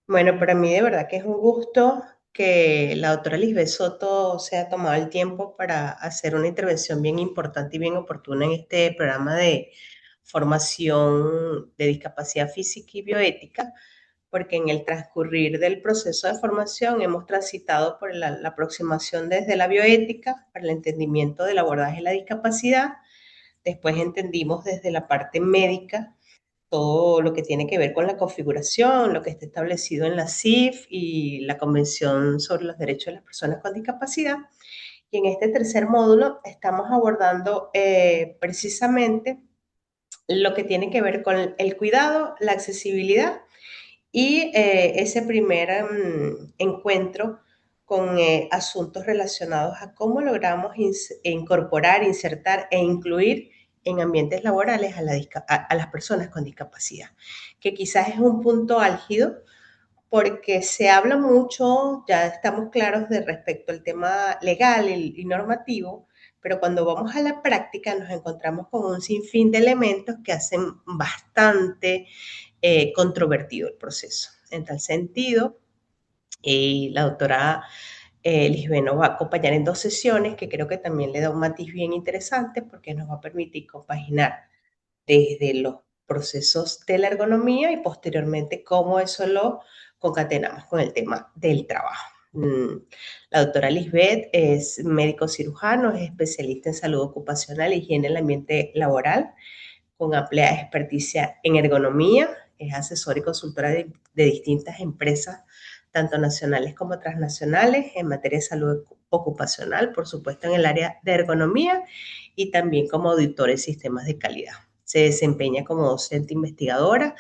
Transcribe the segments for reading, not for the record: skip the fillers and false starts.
Bueno, para mí de verdad que es un gusto que la doctora Lisbeth Soto se haya tomado el tiempo para hacer una intervención bien importante y bien oportuna en este programa de formación de discapacidad física y bioética, porque en el transcurrir del proceso de formación hemos transitado por la aproximación desde la bioética para el entendimiento del abordaje de la discapacidad. Después entendimos desde la parte médica todo lo que tiene que ver con la configuración, lo que está establecido en la CIF y la Convención sobre los Derechos de las Personas con Discapacidad. Y en este tercer módulo estamos abordando precisamente lo que tiene que ver con el cuidado, la accesibilidad y ese primer encuentro con asuntos relacionados a cómo logramos incorporar, insertar e incluir en ambientes laborales a las personas con discapacidad, que quizás es un punto álgido porque se habla mucho, ya estamos claros de respecto al tema legal y normativo, pero cuando vamos a la práctica nos encontramos con un sinfín de elementos que hacen bastante controvertido el proceso. En tal sentido, la doctora Lisbeth nos va a acompañar en dos sesiones que creo que también le da un matiz bien interesante porque nos va a permitir compaginar desde los procesos de la ergonomía y posteriormente cómo eso lo concatenamos con el tema del trabajo. La doctora Lisbeth es médico cirujano, es especialista en salud ocupacional e higiene en el ambiente laboral, con amplia experticia en ergonomía, es asesora y consultora de distintas empresas, tanto nacionales como transnacionales, en materia de salud ocupacional, por supuesto en el área de ergonomía y también como auditora de sistemas de calidad. Se desempeña como docente investigadora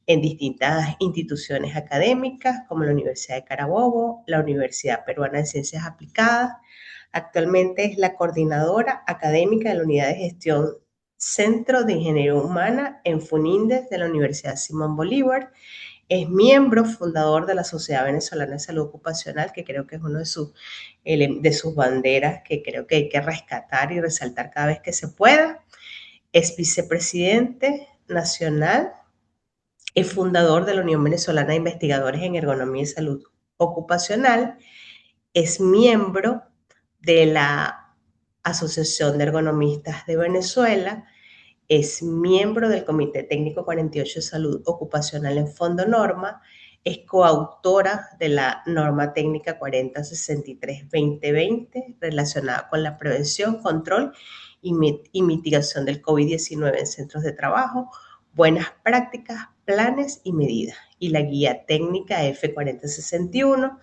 en distintas instituciones académicas como la Universidad de Carabobo, la Universidad Peruana de Ciencias Aplicadas. Actualmente es la coordinadora académica de la Unidad de Gestión Centro de Ingeniería Humana en FUNINDES de la Universidad Simón Bolívar. Es miembro fundador de la Sociedad Venezolana de Salud Ocupacional, que creo que es uno de sus banderas que creo que hay que rescatar y resaltar cada vez que se pueda. Es vicepresidente nacional, es fundador de la Unión Venezolana de Investigadores en Ergonomía y Salud Ocupacional, es miembro de la Asociación de Ergonomistas de Venezuela, es miembro del Comité Técnico 48 de Salud Ocupacional en Fondo Norma, es coautora de la norma técnica 4063-2020 relacionada con la prevención, control y mitigación del COVID-19 en centros de trabajo, buenas prácticas, planes y medidas, y la guía técnica F4061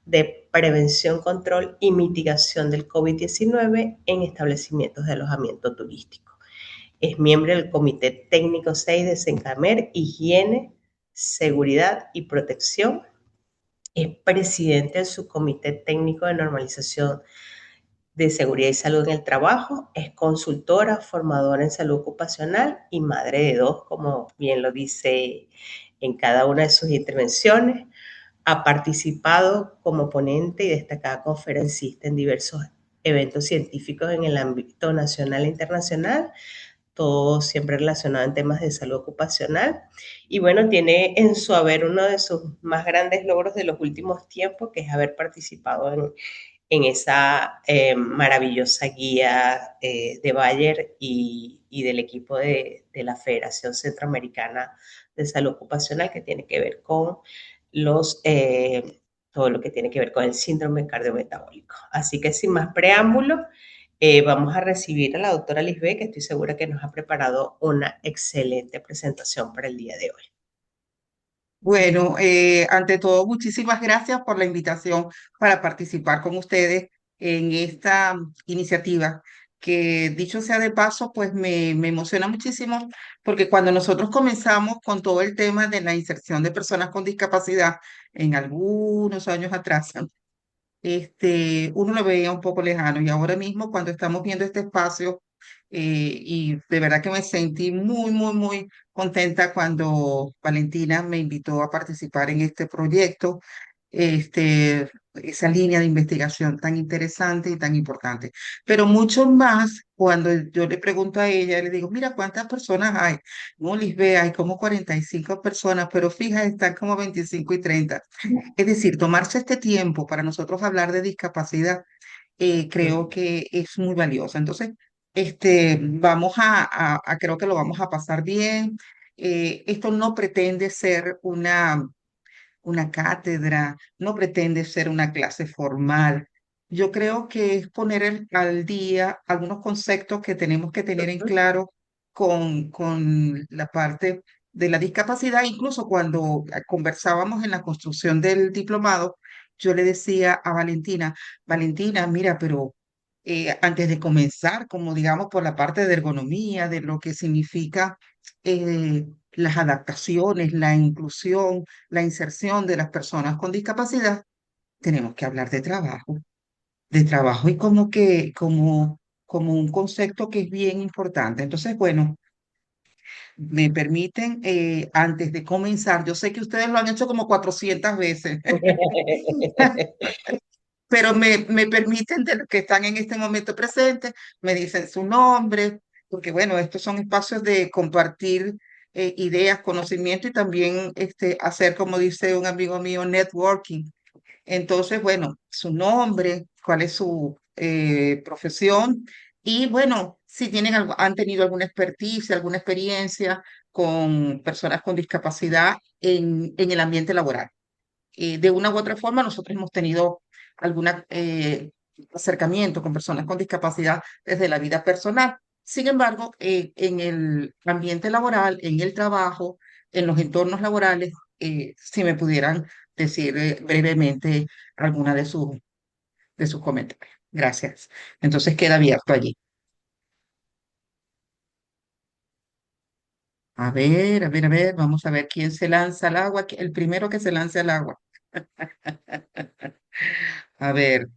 de prevención, control y mitigación del COVID-19 en establecimientos de alojamiento turístico. Es miembro del Comité Técnico 6 de Sencamer, Higiene, Seguridad y Protección. Es presidente del Subcomité Técnico de Normalización de Seguridad y Salud en el Trabajo. Es consultora, formadora en salud ocupacional y madre de dos, como bien lo dice en cada una de sus intervenciones. Ha participado como ponente y destacada conferencista en diversos eventos científicos en el ámbito nacional e internacional, todo siempre relacionado en temas de salud ocupacional. Y bueno, tiene en su haber uno de sus más grandes logros de los últimos tiempos, que es haber participado en esa maravillosa guía de Bayer y del equipo de la Federación Centroamericana de Salud Ocupacional, que tiene que ver con los, todo lo que tiene que ver con el síndrome cardiometabólico. Así que sin más preámbulos, vamos a recibir a la doctora Lisbeth, que estoy segura que nos ha preparado una excelente presentación para el día de hoy. Bueno, ante todo, muchísimas gracias por la invitación para participar con ustedes en esta iniciativa, que dicho sea de paso, pues me emociona muchísimo porque cuando nosotros comenzamos con todo el tema de la inserción de personas con discapacidad en algunos años atrás, uno lo veía un poco lejano y ahora mismo cuando estamos viendo este espacio y de verdad que me sentí muy contenta cuando Valentina me invitó a participar en este proyecto. esa línea de investigación tan interesante y tan importante. Pero mucho más cuando yo le pregunto a ella, le digo, mira, ¿cuántas personas hay? No, Lisbeth, hay como 45 personas, pero fija, están como 25 y 30. Es decir, tomarse este tiempo para nosotros hablar de discapacidad, creo Mm. que es muy valioso. Entonces, vamos creo que lo vamos a pasar bien. Esto no pretende ser una cátedra, no pretende ser una clase formal. Yo creo que es poner al día algunos conceptos que tenemos que tener en claro con la parte de la discapacidad. Incluso cuando conversábamos en la construcción del diplomado, yo le decía a Valentina, Valentina, mira, pero antes de comenzar, como digamos por la parte de ergonomía, de lo que significa las adaptaciones, la inclusión, la inserción de las personas con discapacidad, tenemos que hablar de trabajo y como un concepto que es bien importante. Entonces, bueno, me permiten, antes de comenzar, yo sé que ustedes lo han hecho como 400 veces, pero me permiten de los que están en este momento presentes, me dicen su nombre, porque bueno, estos son espacios de compartir ideas, conocimiento y también hacer, como dice un amigo mío, networking. Entonces, bueno, su nombre, cuál es su profesión y bueno, si tienen han tenido alguna experticia, alguna experiencia con personas con discapacidad en el ambiente laboral. De una u otra forma, nosotros hemos tenido algún acercamiento con personas con discapacidad desde la vida personal. Sin embargo, en el ambiente laboral, en el trabajo, en los entornos laborales, si me pudieran decir brevemente alguna de sus comentarios. Gracias. Entonces queda abierto allí. A ver, vamos a ver quién se lanza al agua, el primero que se lance al agua. A ver,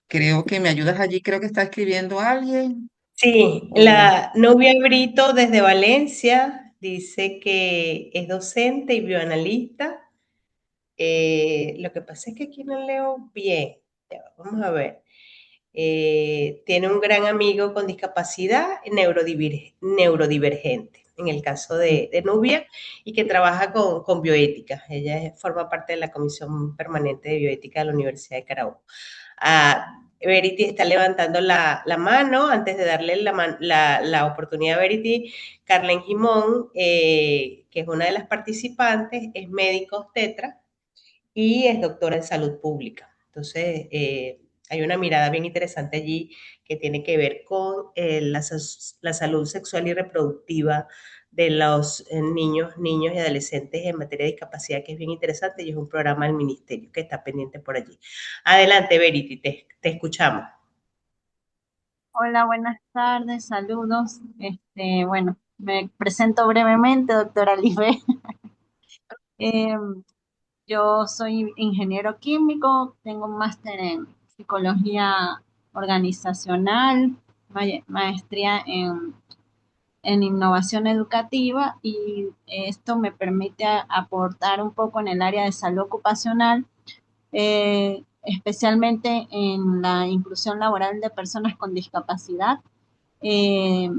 creo que me ayudas allí, creo que está escribiendo alguien. Sí, O, la Nubia Brito desde Valencia dice que es docente y bioanalista. Lo que pasa es que aquí no leo bien. Ya, vamos a ver. Tiene un gran amigo con discapacidad neurodivergente, en el caso de Nubia, y que trabaja con bioética. Ella forma parte de la Comisión Permanente de Bioética de la Universidad de Carabobo. Verity está levantando la mano. Antes de darle la oportunidad a Verity, Carlen Gimón, que es una de las participantes, es médico obstetra y es doctora en salud pública. Entonces, hay una mirada bien interesante allí que tiene que ver con la salud sexual y reproductiva de los niños y adolescentes en materia de discapacidad, que es bien interesante y es un programa del ministerio que está pendiente por allí. Adelante, Verity, te escuchamos. Hola, buenas tardes, saludos. Bueno, me presento brevemente, doctora Lisbeth. Yo soy ingeniero químico, tengo un máster en psicología organizacional, maestría en innovación educativa y esto me permite aportar un poco en el área de salud ocupacional, especialmente en la inclusión laboral de personas con discapacidad. Eh,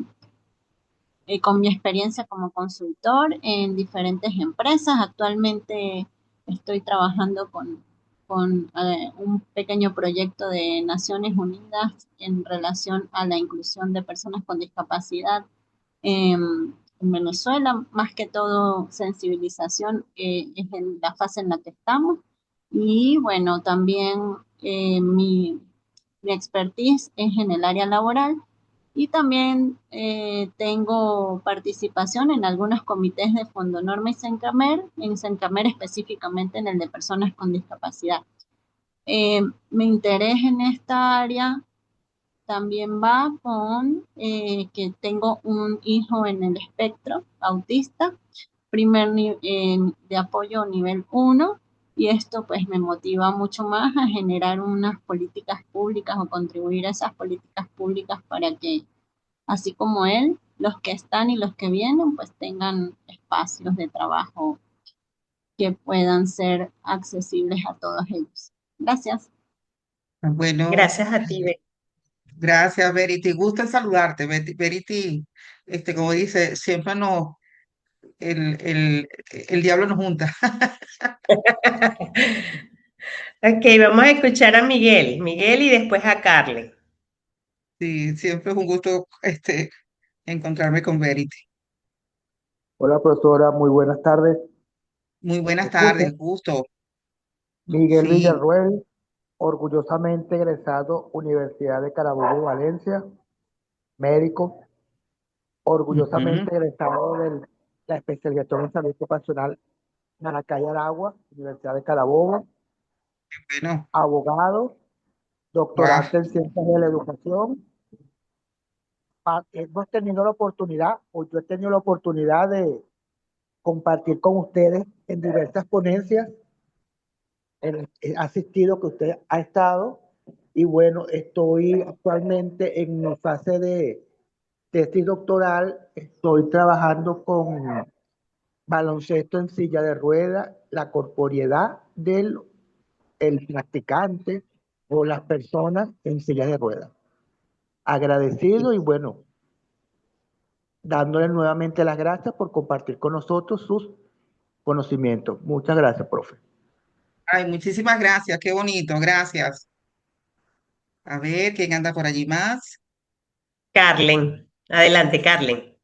con mi experiencia como consultor en diferentes empresas. Actualmente estoy trabajando con un pequeño proyecto de Naciones Unidas en relación a la inclusión de personas con discapacidad en Venezuela. Más que todo, sensibilización es en la fase en la que estamos. Y bueno, también mi expertise es en el área laboral y también tengo participación en algunos comités de Fondonorma y Sencamer, en Sencamer específicamente en el de personas con discapacidad. Mi interés en esta área también va con que tengo un hijo en el espectro autista, de apoyo nivel 1, y esto pues me motiva mucho más a generar unas políticas públicas o contribuir a esas políticas públicas para que así como él, los que están y los que vienen, pues tengan espacios de trabajo que puedan ser accesibles a todos ellos. Gracias. Bueno, Gracias a ti, Betty. gracias, Verity. Gusto en saludarte, Verity. Como dice, siempre el diablo nos junta. Ok, vamos a escuchar a Miguel. Miguel y después a Carlen. Sí, siempre es un gusto, encontrarme con Verity. Hola, profesora, muy buenas tardes. Muy ¿Me buenas escucha? tardes, gusto. Miguel Sí. Villarruel, orgullosamente egresado Universidad de Carabobo, Valencia, médico, Ujú. orgullosamente egresado de la especialización en salud ocupacional Maracay Aragua, Universidad de Carabobo, Bueno, abogado, wow. doctorante en ciencias de la educación. Hemos tenido la oportunidad, o yo he tenido la oportunidad de compartir con ustedes en diversas ponencias. He asistido que usted ha estado y bueno, estoy actualmente en mi fase de tesis doctoral, estoy trabajando con baloncesto en silla de ruedas, la corporeidad del el practicante o las personas en silla de ruedas. Agradecido y bueno, dándole nuevamente las gracias por compartir con nosotros sus conocimientos. Muchas gracias, profe. Ay, muchísimas gracias, qué bonito, gracias. A ver, ¿quién anda por allí más? Carlen. Adelante, Carlen.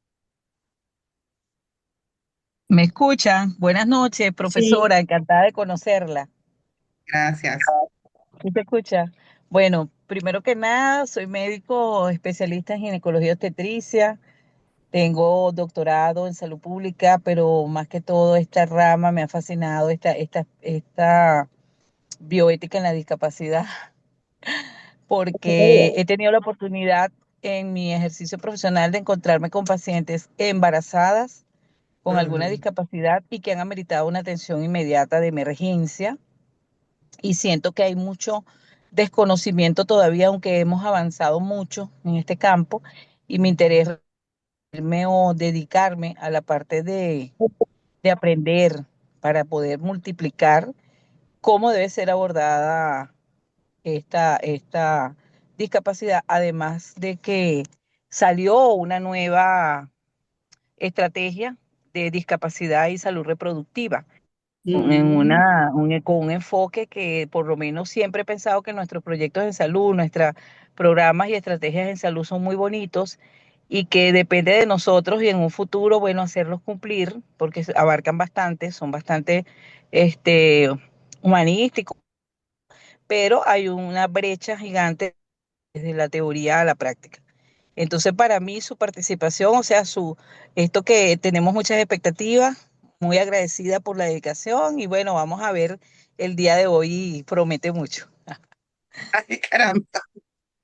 ¿Me escuchan? Buenas noches, Sí. profesora, encantada de conocerla. Gracias. ¿Sí se escucha? Bueno, primero que nada, soy médico especialista en ginecología y obstetricia, tengo doctorado en salud pública, pero más que todo esta rama me ha fascinado, esta bioética en la discapacidad, porque he tenido la oportunidad en mi ejercicio profesional de encontrarme con pacientes embarazadas con alguna Ujú. discapacidad y que han ameritado una atención inmediata de emergencia. Y siento que hay mucho desconocimiento todavía, aunque hemos avanzado mucho en este campo, y mi interés es irme o dedicarme a la parte de aprender para poder multiplicar cómo debe ser abordada esta discapacidad, además de que salió una nueva estrategia de discapacidad y salud reproductiva en Mm, con un enfoque que por lo menos siempre he pensado que nuestros proyectos en salud, nuestros programas y estrategias en salud son muy bonitos y que depende de nosotros y en un futuro, bueno, hacerlos cumplir porque abarcan bastante, son bastante este, humanísticos, pero hay una brecha gigante desde la teoría a la práctica. Entonces, para mí, su participación, o sea, esto que tenemos muchas expectativas, muy agradecida por la dedicación y bueno, vamos a ver el día de hoy, promete mucho. ay, caramba,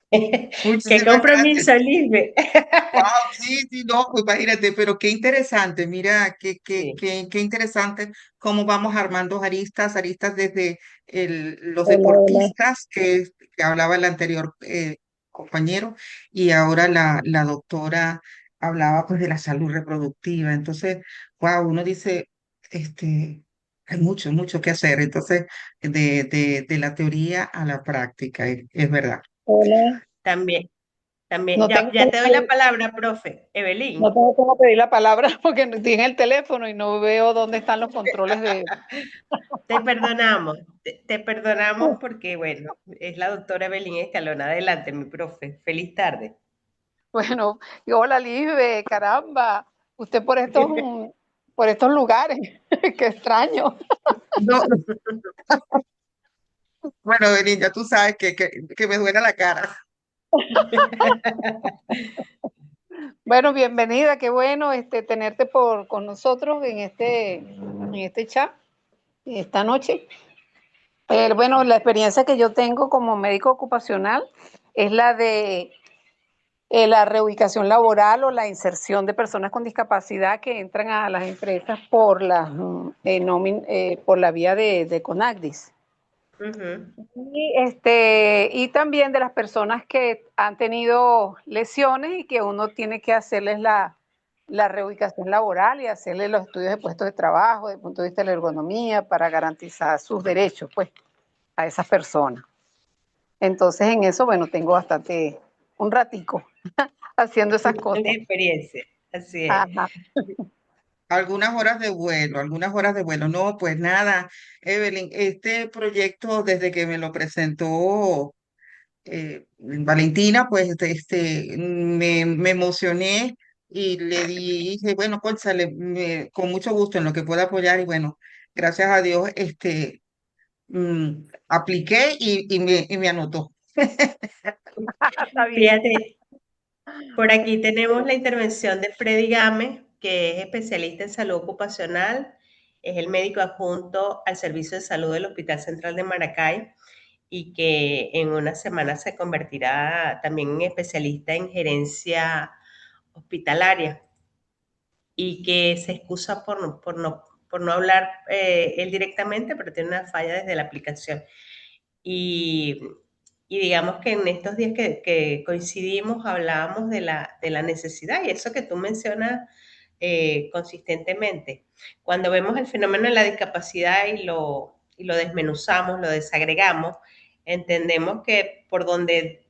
Qué muchísimas gracias. compromiso, Lisbeth. Wow, sí, sí, no, pues imagínate, pero qué interesante, mira, Sí. qué interesante cómo vamos armando aristas desde los Hola, hola. deportistas que hablaba el anterior compañero y ahora la doctora hablaba pues de la salud reproductiva. Entonces, wow, uno dice, hay mucho que hacer. Entonces, de la teoría a la práctica, es verdad. Hola, También, también. no Ya, tengo ya te cómo doy la pedir, palabra, profe. no Evelyn. tengo cómo pedir la palabra porque no estoy en el teléfono y no veo dónde están los controles de... Te perdonamos porque, bueno, es la doctora Evelyn Escalona. Adelante, mi profe. Feliz tarde. Bueno, y hola Live, caramba, usted por estos lugares, qué extraño. No, bueno, Benín, ya tú sabes que me duele la cara. Bueno, bienvenida, qué bueno tenerte con nosotros en este chat esta noche. Bueno, la experiencia que yo tengo como médico ocupacional es la de la reubicación laboral o la inserción de personas con discapacidad que entran a las empresas por la vía de CONACDIS. Ujú. Y también de las personas que han tenido lesiones y que uno tiene que hacerles la reubicación laboral y hacerles los estudios de puestos de trabajo desde el punto de vista de la ergonomía para garantizar sus derechos, pues. a esas personas. Entonces en eso, bueno, tengo bastante, un ratico haciendo esas cosas. Una experiencia, así es. Ajá. Algunas horas de vuelo. No, pues nada, Evelyn, este proyecto desde que me lo presentó Valentina, pues me emocioné y le dije, bueno, cónchale, con mucho gusto en lo que pueda apoyar y bueno, gracias a Dios, apliqué y me anotó. Está bien. Fíjate, por aquí tenemos la intervención de Freddy Gámez, que es especialista en salud ocupacional, es el médico adjunto al Servicio de Salud del Hospital Central de Maracay y que en una semana se convertirá también en especialista en gerencia hospitalaria y que se excusa por no hablar él directamente, pero tiene una falla desde la aplicación. Y, y digamos que en estos días que coincidimos hablábamos de la necesidad y eso que tú mencionas consistentemente. Cuando vemos el fenómeno de la discapacidad y lo desmenuzamos, lo desagregamos, entendemos que por donde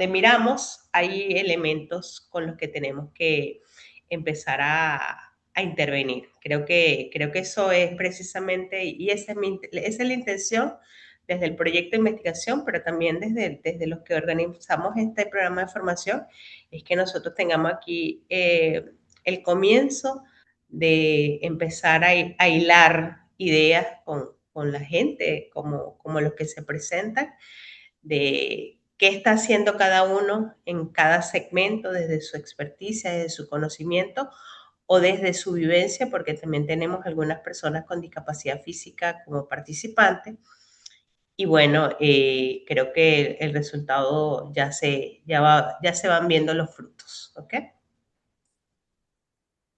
miramos hay elementos con los que tenemos que empezar a intervenir. Creo que eso es precisamente, y esa es la intención desde el proyecto de investigación, pero también desde los que organizamos este programa de formación, es que nosotros tengamos aquí el comienzo de empezar a hilar ideas con la gente, como los que se presentan, de qué está haciendo cada uno en cada segmento desde su experticia, desde su conocimiento o desde su vivencia, porque también tenemos algunas personas con discapacidad física como participantes. Y bueno, creo que el resultado ya se van viendo los frutos, ¿ok?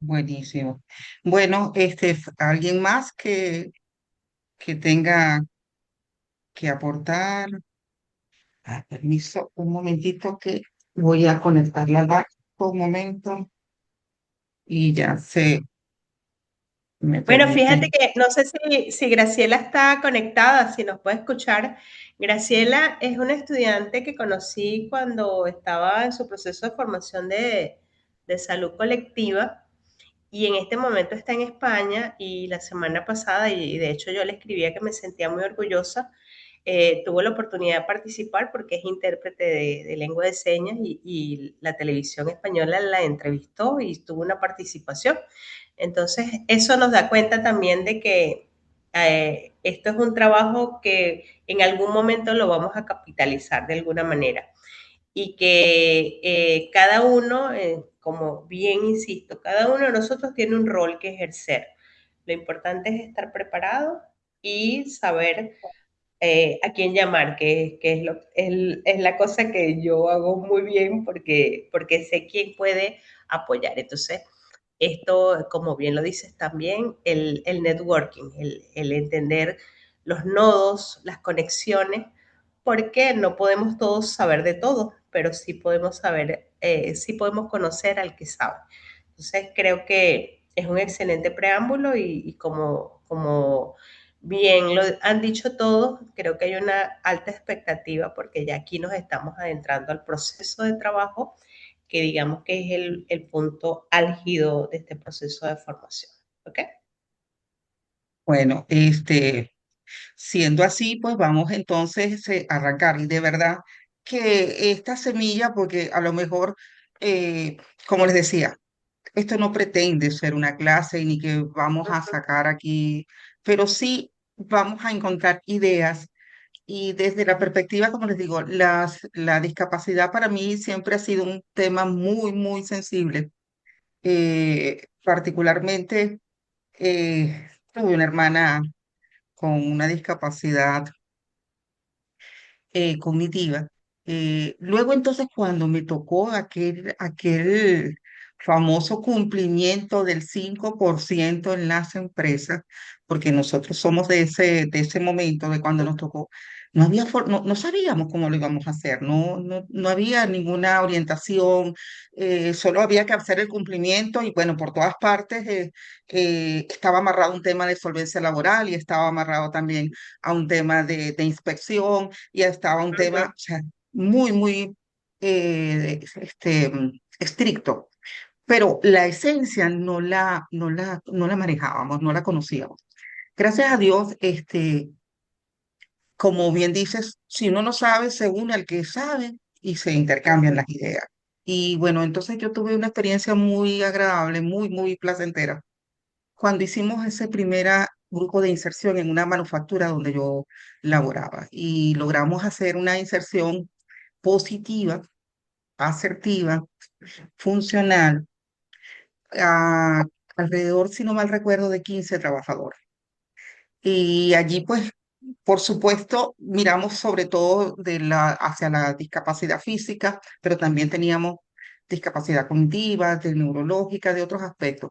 Buenísimo. Bueno, alguien más que tenga que aportar. Permiso, un momentito que voy a conectar la laptop un momento y ya se me Bueno, fíjate permite. que no sé si Graciela está conectada, si nos puede escuchar. Graciela es una estudiante que conocí cuando estaba en su proceso de formación de salud colectiva y en este momento está en España y la semana pasada, y de hecho yo le escribía que me sentía muy orgullosa, tuvo la oportunidad de participar porque es intérprete de lengua de señas y la televisión española la entrevistó y tuvo una participación. Entonces, eso nos da cuenta también de que esto es un trabajo que en algún momento lo vamos a capitalizar de alguna manera y que cada uno, como bien insisto, cada uno de nosotros tiene un rol que ejercer. Lo importante es estar preparado y saber a quién llamar, que es la cosa que yo hago muy bien porque sé quién puede apoyar. Entonces, esto, como bien lo dices también, el networking, el entender los nodos, las conexiones, porque no podemos todos saber de todo, pero sí podemos saber, sí podemos conocer al que sabe. Entonces creo que es un excelente preámbulo y como bien lo han dicho todos, creo que hay una alta expectativa porque ya aquí nos estamos adentrando al proceso de trabajo que digamos que es el punto álgido de este proceso de formación. ¿Ok? Bueno, siendo así, pues vamos entonces a arrancar. Y de verdad que esta semilla, porque a lo mejor, como les decía, esto no pretende ser una clase ni que vamos a sacar aquí, pero sí vamos a encontrar ideas. Y desde la perspectiva, como les digo, la discapacidad para mí siempre ha sido un tema muy, muy sensible. Particularmente, tuve una hermana con una discapacidad cognitiva. Luego entonces cuando me tocó aquel famoso cumplimiento del 5% en las empresas, porque nosotros somos de ese momento, de cuando nos tocó, no sabíamos cómo lo íbamos a hacer, no había ninguna orientación, solo había que hacer el cumplimiento y bueno, por todas partes estaba amarrado un tema de solvencia laboral y estaba amarrado también a un tema de inspección y estaba un tema, o sea, muy estricto. Pero la esencia no la manejábamos, no la conocíamos. Gracias a Dios, como bien dices, si uno no sabe, se une al que sabe y se intercambian las ideas. Y bueno, entonces yo tuve una experiencia muy agradable, muy placentera, cuando hicimos ese primer grupo de inserción en una manufactura donde yo laboraba y logramos hacer una inserción positiva, asertiva, funcional, a alrededor, si no mal recuerdo, de 15 trabajadores. Y allí, pues, por supuesto, miramos sobre todo hacia la discapacidad física, pero también teníamos discapacidad cognitiva, de neurológica, de otros aspectos.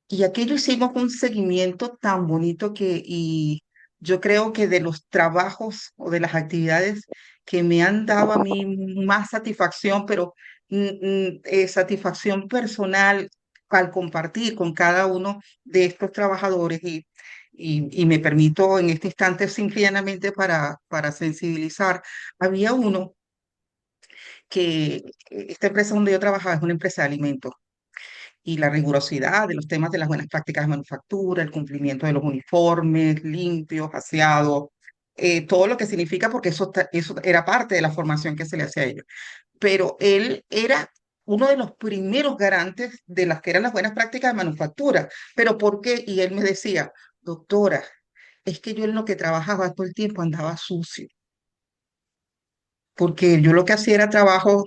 Y aquello hicimos un seguimiento tan bonito y yo creo que de los trabajos o de las actividades que me han dado a mí más satisfacción, pero satisfacción personal al compartir con cada uno de estos trabajadores y me permito en este instante simplemente para sensibilizar. Había uno esta empresa donde yo trabajaba es una empresa de alimentos y la rigurosidad de los temas de las buenas prácticas de manufactura, el cumplimiento de los uniformes limpios, aseados, todo lo que significa, porque eso era parte de la formación que se le hacía a ellos. Pero él era uno de los primeros garantes de las que eran las buenas prácticas de manufactura. ¿Pero por qué? Y él me decía, doctora, es que yo en lo que trabajaba todo el tiempo andaba sucio, porque yo lo que hacía era trabajo,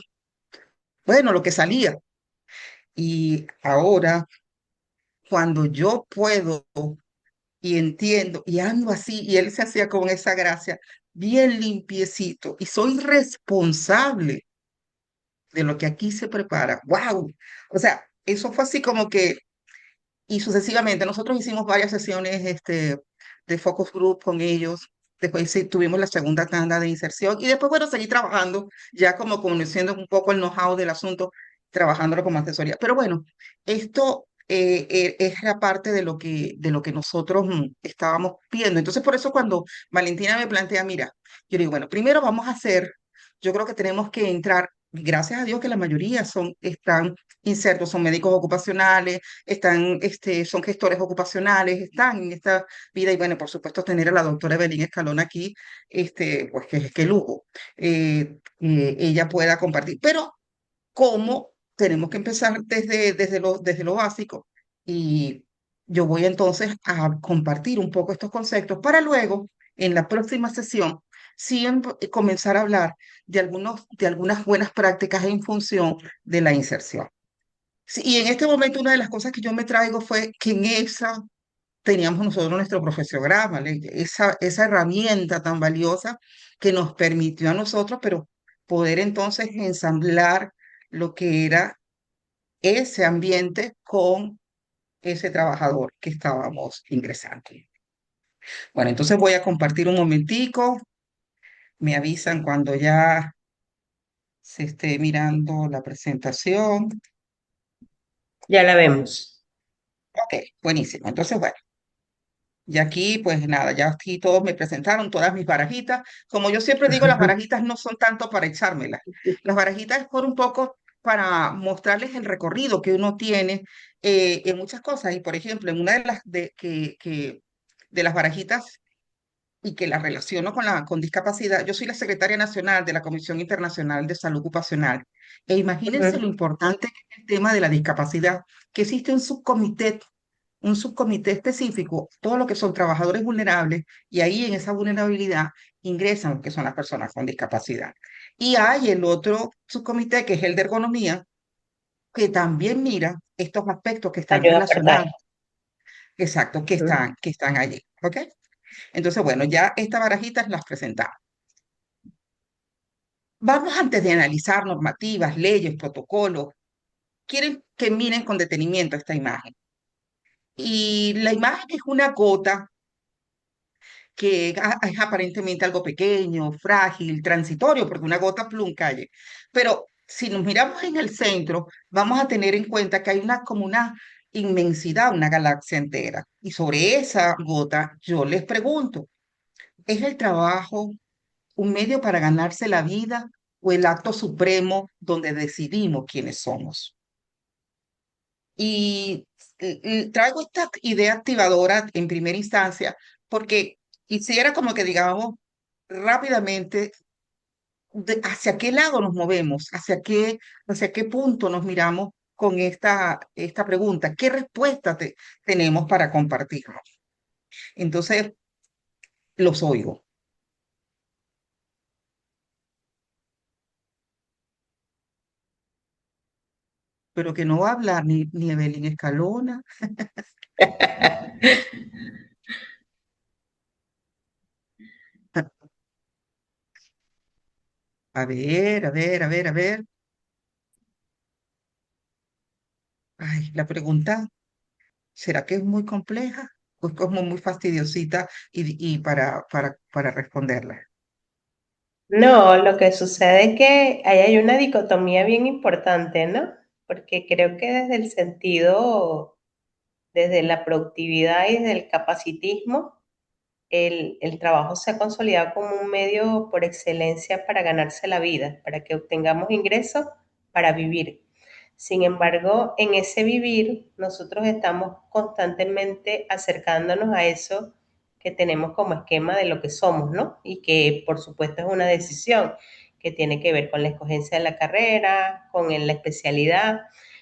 bueno, lo que salía. Y ahora, cuando yo puedo y entiendo y ando así, y él se hacía con esa gracia, bien limpiecito, y soy responsable de lo que aquí se prepara. ¡Wow! O sea, eso fue así como que, y sucesivamente, nosotros hicimos varias sesiones de focus group con ellos. Después sí, tuvimos la segunda tanda de inserción y después, bueno, seguí trabajando, ya como conociendo un poco el know-how del asunto, trabajándolo como asesoría. Pero bueno, esto es la parte de lo que nosotros estábamos viendo. Entonces, por eso cuando Valentina me plantea, mira, yo digo, bueno, primero vamos a hacer, yo creo que tenemos que entrar, gracias a Dios que la mayoría están insertos, son médicos ocupacionales, son gestores ocupacionales, están en esta vida y bueno, por supuesto tener a la doctora Evelyn Escalón aquí, pues que lujo, ella pueda compartir. Pero cómo tenemos que empezar desde lo básico y yo voy entonces a compartir un poco estos conceptos para luego, en la próxima sesión, comenzar a hablar de algunas buenas prácticas en función de la inserción. Sí, y en este momento una de las cosas que yo me traigo fue que en esa teníamos nosotros nuestro profesiograma, esa herramienta tan valiosa que nos permitió a nosotros, pero poder entonces ensamblar lo que era ese ambiente con ese trabajador que estábamos ingresando. Bueno, entonces voy a compartir un momentico, me avisan cuando ya se esté mirando la presentación. Ya la vemos. Ok, buenísimo. Entonces, bueno. Y aquí, pues nada, ya aquí todos me presentaron todas mis barajitas. Como yo siempre digo, las barajitas no son tanto para echármelas. Las barajitas es por un poco para mostrarles el recorrido que uno tiene en muchas cosas. Y por ejemplo, en una de de las barajitas y que la relaciono con discapacidad, yo soy la secretaria nacional de la Comisión Internacional de Salud Ocupacional. E imagínense lo Ujú. importante que es el tema de la discapacidad, que existe un subcomité específico, todo lo que son trabajadores vulnerables, y ahí en esa vulnerabilidad ingresan lo que son las personas con discapacidad. Y hay el otro subcomité, que es el de ergonomía, que también mira estos aspectos que están Ayuda a apartar. relacionados, exacto, Ujú. que están allí, ¿ok? Entonces, bueno, ya estas barajitas las presentamos. Vamos antes de analizar normativas, leyes, protocolos, quieren que miren con detenimiento esta imagen. Y la imagen es una gota que es aparentemente algo pequeño, frágil, transitorio, porque una gota plum cae. Pero si nos miramos en el centro, vamos a tener en cuenta que hay como una inmensidad, una galaxia entera. Y sobre esa gota, yo les pregunto, ¿es el trabajo un medio para ganarse la vida o el acto supremo donde decidimos quiénes somos? Y traigo esta idea activadora en primera instancia porque quisiera como que digamos rápidamente hacia qué lado nos movemos, hacia qué punto nos miramos con esta pregunta, qué respuesta tenemos para compartirnos. Entonces, los oigo, pero que no va a hablar ni Evelyn Escalona. A ver, a ver, a ver, a ver. Ay, la pregunta, ¿será que es muy compleja? Pues como muy fastidiosita y para responderla. No, lo que sucede es que ahí hay una dicotomía bien importante, ¿no? Porque creo que desde el sentido, desde la productividad y desde el capacitismo, el trabajo se ha consolidado como un medio por excelencia para ganarse la vida, para que obtengamos ingresos para vivir. Sin embargo, en ese vivir, nosotros estamos constantemente acercándonos a eso que tenemos como esquema de lo que somos, ¿no? Y que por supuesto es una decisión que tiene que ver con la escogencia de la carrera, con la especialidad.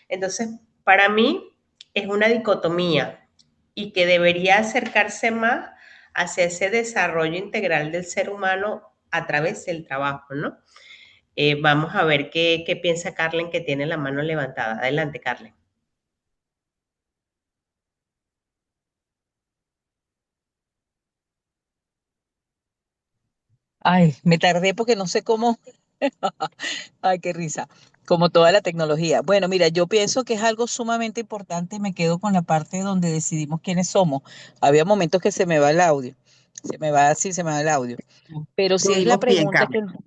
Entonces, para mí es una dicotomía y que debería acercarse más hacia ese desarrollo integral del ser humano a través del trabajo, ¿no? Vamos a ver qué piensa Carlen, que tiene la mano levantada. Adelante, Carlen. Ay, me tardé porque no sé cómo. Ay, qué risa. Como toda la tecnología. Bueno, mira, yo pienso que es algo sumamente importante. Me quedo con la parte donde decidimos quiénes somos. Había momentos que se me va el audio. Se me va así, se me va el audio. Pero Te si es la oímos bien, pregunta Carmen. que...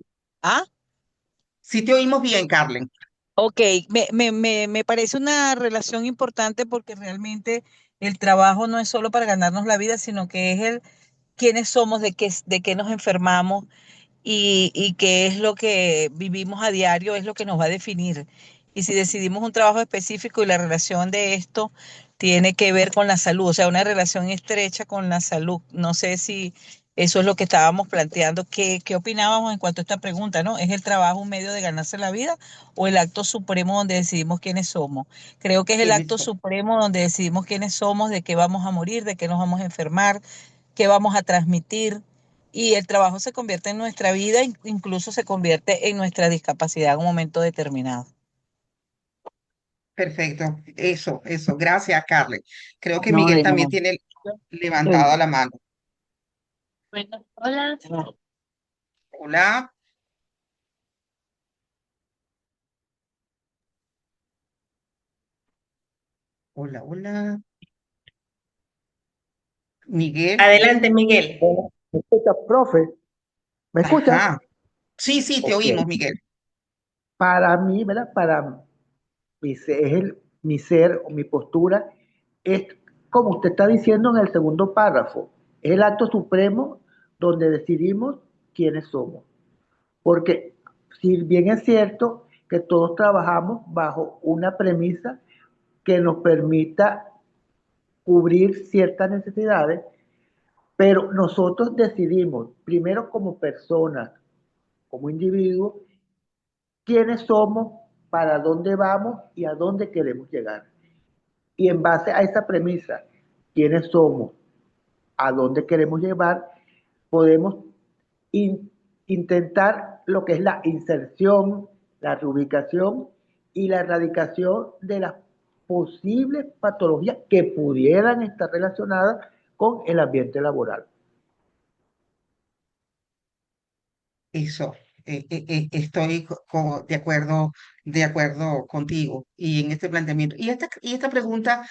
Ah, Sí te oímos bien, Carmen. ok. Me parece una relación importante porque realmente el trabajo no es solo para ganarnos la vida, sino que es el quiénes somos, de qué nos enfermamos y qué es lo que vivimos a diario, es lo que nos va a definir. Y si decidimos un trabajo específico y la relación de esto tiene que ver con la salud, o sea, una relación estrecha con la salud. No sé si eso es lo que estábamos planteando. ¿Qué opinábamos en cuanto a esta pregunta, no? ¿Es el trabajo un medio de ganarse la vida o el acto supremo donde decidimos quiénes somos? Creo que es el acto Eso. supremo donde decidimos quiénes somos, de qué vamos a morir, de qué nos vamos a enfermar, qué vamos a transmitir. Y el trabajo se convierte en nuestra vida, incluso se convierte en nuestra discapacidad en un momento determinado. Perfecto. Eso. Gracias, Carmen. Creo que No, Miguel de también nada. tiene levantada la mano. Bueno, hola. Hola, hola, hola. Miguel. Adelante, Miguel. ¿Me escucha, profe? ¿Me escucha? Ajá. Sí, sí, te Ok. oímos, Miguel. Para mí, ¿verdad? Para mi ser o mi postura es como usted está diciendo en el segundo párrafo, es el acto supremo donde decidimos quiénes somos. Porque si bien es cierto que todos trabajamos bajo una premisa que nos permita cubrir ciertas necesidades, pero nosotros decidimos, primero como personas, como individuos, quiénes somos, para dónde vamos y a dónde queremos llegar. Y en base a esa premisa, quiénes somos, a dónde queremos llevar, podemos in- intentar lo que es la inserción, la reubicación y la erradicación de las posibles patologías que pudieran estar relacionadas con el ambiente laboral. Eso. Estoy de acuerdo contigo y en este planteamiento. Y esta pregunta,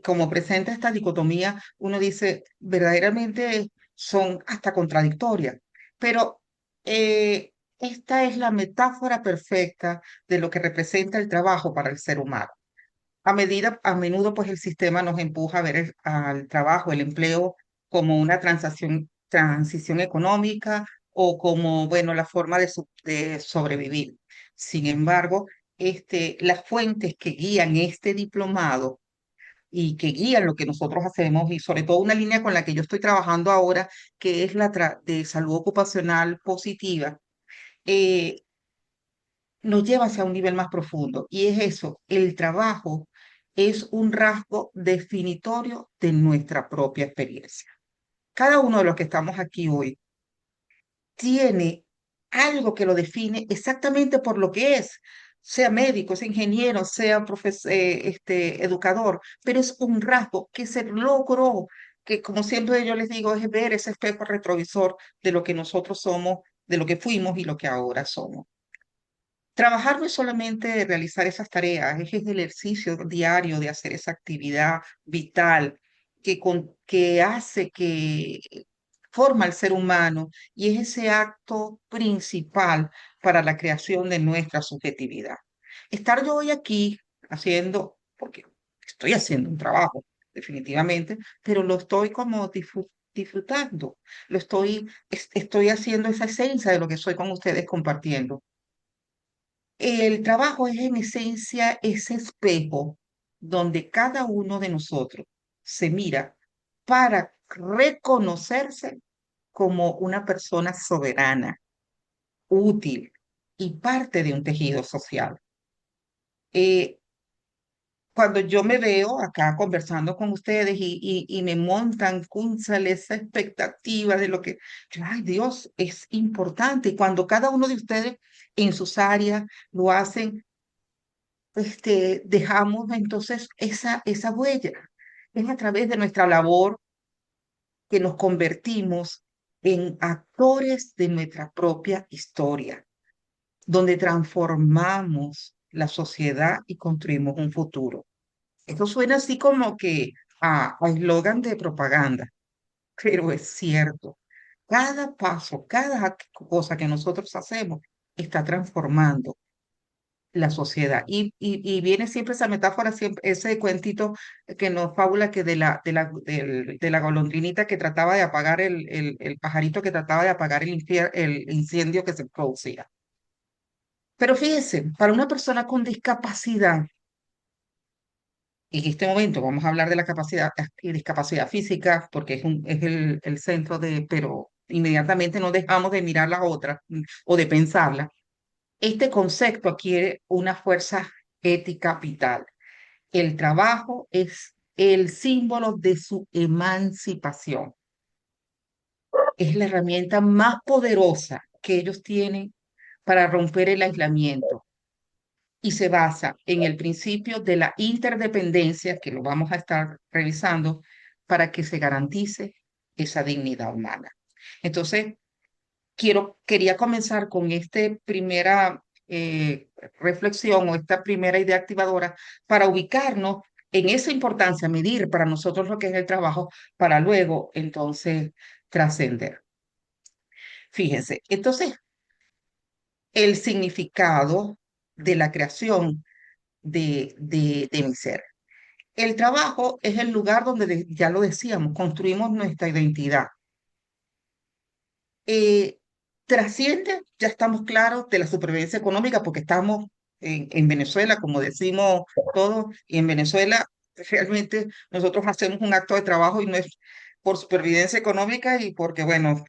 como presenta esta dicotomía, uno dice, verdaderamente son hasta contradictorias, pero esta es la metáfora perfecta de lo que representa el trabajo para el ser humano. A menudo, pues el sistema nos empuja a ver al trabajo, el empleo, como una transición económica o como, bueno, la forma de sobrevivir. Sin embargo, las fuentes que guían este diplomado y que guían lo que nosotros hacemos, y sobre todo una línea con la que yo estoy trabajando ahora, que es de salud ocupacional positiva, eh, nos lleva hacia un nivel más profundo. Y es eso, el trabajo es un rasgo definitorio de nuestra propia experiencia. Cada uno de los que estamos aquí hoy tiene algo que lo define exactamente por lo que es, sea médico, sea ingeniero, sea educador, pero es un rasgo que se logró, que como siempre yo les digo, es ver ese espejo retrovisor de lo que nosotros somos, de lo que fuimos y lo que ahora somos. Trabajar no es solamente realizar esas tareas, es el ejercicio diario de hacer esa actividad vital que hace que forma al ser humano y es ese acto principal para la creación de nuestra subjetividad. Estar yo hoy aquí haciendo, porque estoy haciendo un trabajo, definitivamente, pero lo estoy como disfrutando, estoy haciendo esa esencia de lo que soy con ustedes compartiendo. El trabajo es en esencia ese espejo donde cada uno de nosotros se mira para reconocerse como una persona soberana, útil y parte de un tejido social. Eh, Cuando yo me veo acá conversando con ustedes y me montan, cúnchale, esa expectativa de lo que, ay Dios, es importante. Y cuando cada uno de ustedes en sus áreas lo hacen, dejamos entonces esa huella. Es a través de nuestra labor que nos convertimos en actores de nuestra propia historia, donde transformamos la sociedad y construimos un futuro. Esto suena así como que a eslogan de propaganda, pero es cierto. Cada paso, cada cosa que nosotros hacemos está transformando la sociedad. Y viene siempre esa metáfora, siempre, ese cuentito que nos fábula que de la golondrinita que trataba de apagar el pajarito que trataba de apagar el incendio que se producía. Pero fíjense, para una persona con discapacidad, en este momento vamos a hablar de la capacidad y discapacidad física, porque es el centro pero inmediatamente no dejamos de mirar las otras o de pensarla. Este concepto adquiere una fuerza ética vital. El trabajo es el símbolo de su emancipación. Es la herramienta más poderosa que ellos tienen para romper el aislamiento y se basa en el principio de la interdependencia, que lo vamos a estar revisando, para que se garantice esa dignidad humana. Entonces, quería comenzar con esta primera reflexión o esta primera idea activadora para ubicarnos en esa importancia, medir para nosotros lo que es el trabajo, para luego entonces trascender. Fíjense, entonces el significado de la creación de mi ser. El trabajo es el lugar donde, ya lo decíamos, construimos nuestra identidad. eh, Trasciende, ya estamos claros, de la supervivencia económica, porque estamos en Venezuela, como decimos todos, y en Venezuela realmente nosotros hacemos un acto de trabajo y no es por supervivencia económica y porque, bueno,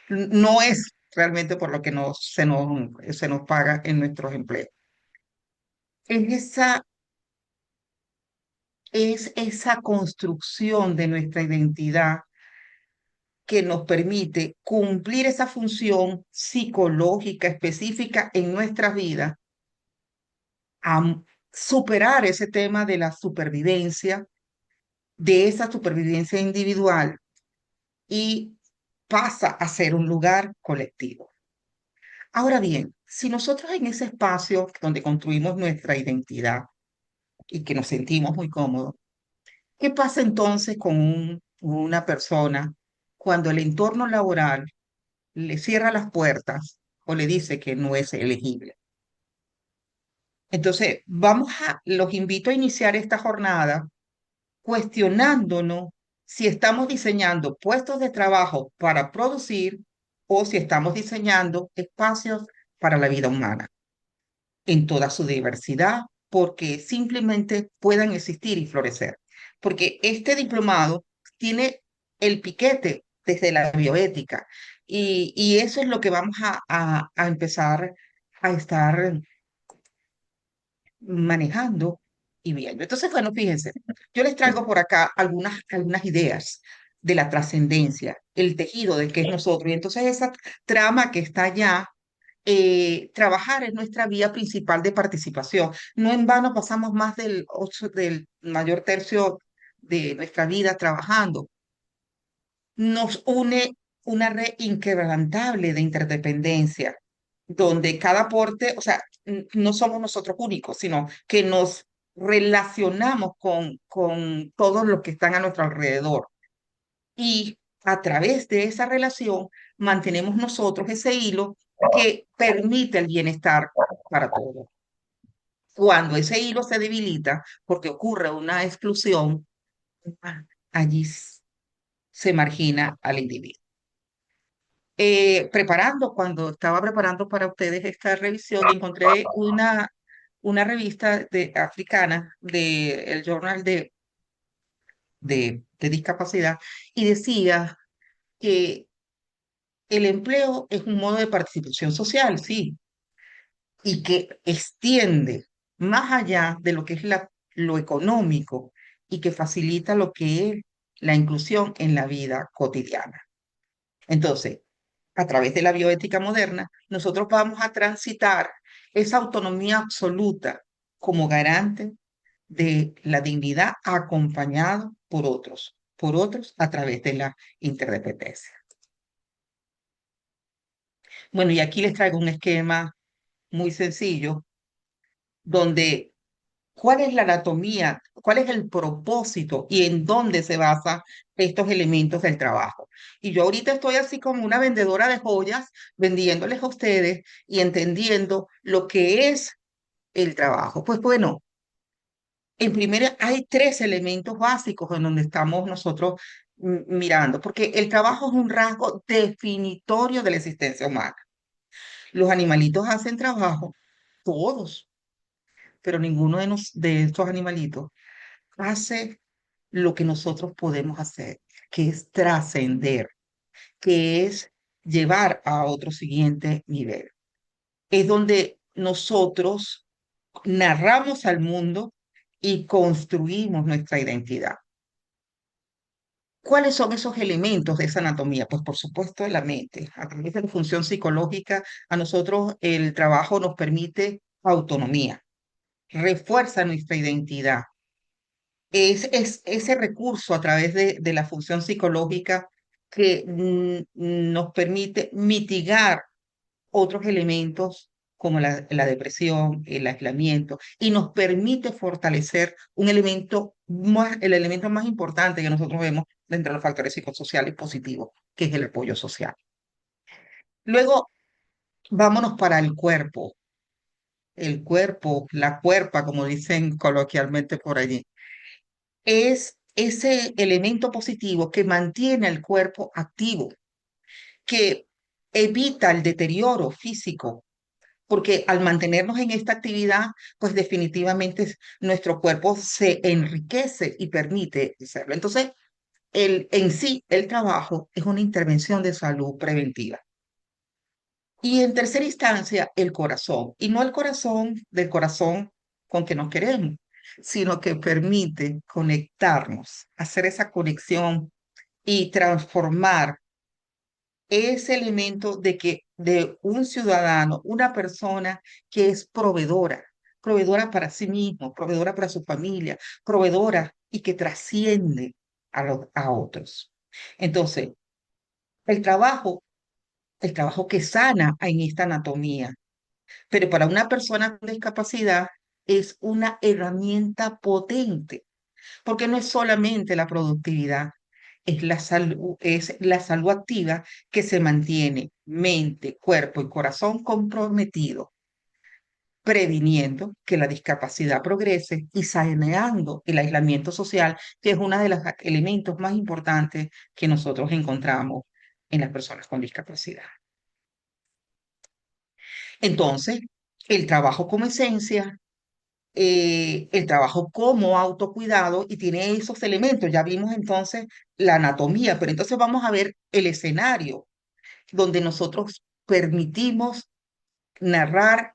no es realmente por lo que se nos paga en nuestros empleos. Es esa construcción de nuestra identidad que nos permite cumplir esa función psicológica específica en nuestras vidas, a superar ese tema de la supervivencia, de esa supervivencia individual y pasa a ser un lugar colectivo. Ahora bien, si nosotros en ese espacio donde construimos nuestra identidad y que nos sentimos muy cómodos, ¿qué pasa entonces con una persona cuando el entorno laboral le cierra las puertas o le dice que no es elegible. Entonces, los invito a iniciar esta jornada cuestionándonos si estamos diseñando puestos de trabajo para producir o si estamos diseñando espacios para la vida humana en toda su diversidad, porque simplemente puedan existir y florecer. Porque este diplomado tiene el piquete desde la bioética y eso es lo que vamos a empezar a estar manejando y viendo. Entonces, bueno, fíjense, yo les traigo por acá algunas ideas de la trascendencia, el tejido del que es nosotros. Y entonces esa trama que está allá, trabajar es nuestra vía principal de participación. No en vano pasamos más del mayor tercio de nuestra vida trabajando. Nos une una red inquebrantable de interdependencia, donde cada aporte, o sea, no somos nosotros únicos, sino que nos relacionamos con todos los que están a nuestro alrededor. Y a través de esa relación mantenemos nosotros ese hilo que permite el bienestar para todos. Cuando ese hilo se debilita porque ocurre una exclusión, allí se margina al individuo. Cuando estaba preparando para ustedes esta revisión, encontré una revista africana del Journal de Discapacidad y decía que el empleo es un modo de participación social, sí, y que extiende más allá de lo que es lo económico y que facilita lo que es la inclusión en la vida cotidiana. Entonces, a través de la bioética moderna, nosotros vamos a transitar esa autonomía absoluta como garante de la dignidad acompañado por otros a través de la interdependencia. Bueno, y aquí les traigo un esquema muy sencillo donde cuál es la anatomía, cuál es el propósito y en dónde se basan estos elementos del trabajo. Y yo ahorita estoy así como una vendedora de joyas, vendiéndoles a ustedes y entendiendo lo que es el trabajo. Pues bueno, en primera hay tres elementos básicos en donde estamos nosotros mirando, porque el trabajo es un rasgo definitorio de la existencia humana. Los animalitos hacen trabajo, todos, pero ninguno de estos animalitos hace lo que nosotros podemos hacer, que es trascender, que es llevar a otro siguiente nivel. Es donde nosotros narramos al mundo y construimos nuestra identidad. ¿Cuáles son esos elementos de esa anatomía? Pues por supuesto la mente. A través de la función psicológica, a nosotros el trabajo nos permite autonomía, refuerza nuestra identidad. Es ese recurso a través de la función psicológica que nos permite mitigar otros elementos como la depresión, el aislamiento, y nos permite fortalecer el elemento más importante que nosotros vemos dentro de los factores psicosociales positivos, que es el apoyo social. Luego, vámonos para el cuerpo, la cuerpa, como dicen coloquialmente por allí. Es ese elemento positivo que mantiene al cuerpo activo, que evita el deterioro físico, porque al mantenernos en esta actividad, pues definitivamente nuestro cuerpo se enriquece y permite hacerlo. Entonces, en sí, el trabajo es una intervención de salud preventiva. Y en tercera instancia, el corazón. Y no el corazón del corazón con que nos queremos, sino que permite conectarnos, hacer esa conexión y transformar ese elemento de un ciudadano, una persona que es proveedora, proveedora para sí mismo, proveedora para su familia, proveedora y que trasciende a otros. Entonces, el trabajo, el trabajo que sana en esta anatomía, pero para una persona con discapacidad es una herramienta potente, porque no es solamente la productividad, es la salud activa que se mantiene mente, cuerpo y corazón comprometidos, previniendo que la discapacidad progrese y saneando el aislamiento social, que es uno de los elementos más importantes que nosotros encontramos en las personas con discapacidad. Entonces, el trabajo como esencia, el trabajo como autocuidado y tiene esos elementos. Ya vimos entonces la anatomía, pero entonces vamos a ver el escenario donde nosotros permitimos narrar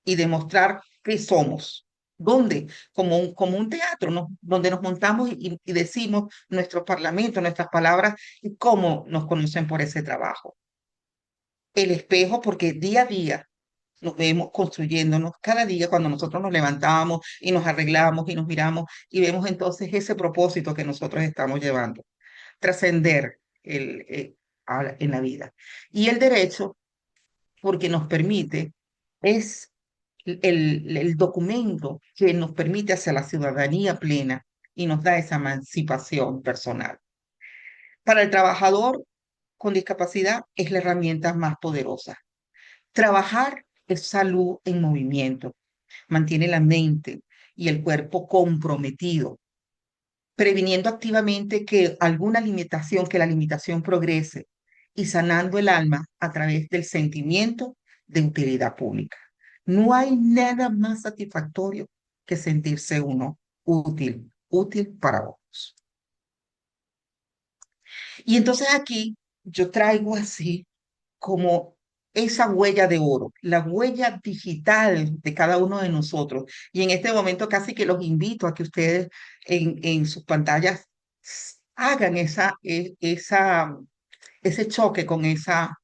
y demostrar qué somos. ¿Dónde? Como un teatro, ¿no? Donde nos montamos y decimos nuestro parlamento, nuestras palabras y cómo nos conocen por ese trabajo. El espejo, porque día a día nos vemos construyéndonos cada día cuando nosotros nos levantamos y nos arreglamos y nos miramos y vemos entonces ese propósito que nosotros estamos llevando, trascender en la vida. Y el derecho, porque nos permite, es el documento que nos permite hacia la ciudadanía plena y nos da esa emancipación personal. Para el trabajador con discapacidad es la herramienta más poderosa. Trabajar es salud en movimiento, mantiene la mente y el cuerpo comprometido, previniendo activamente que la limitación progrese y sanando el alma a través del sentimiento de utilidad pública. No hay nada más satisfactorio que sentirse uno útil para otros. Y entonces aquí yo traigo así como esa huella de oro, la huella digital de cada uno de nosotros. Y en este momento casi que los invito a que ustedes en sus pantallas hagan ese choque con esa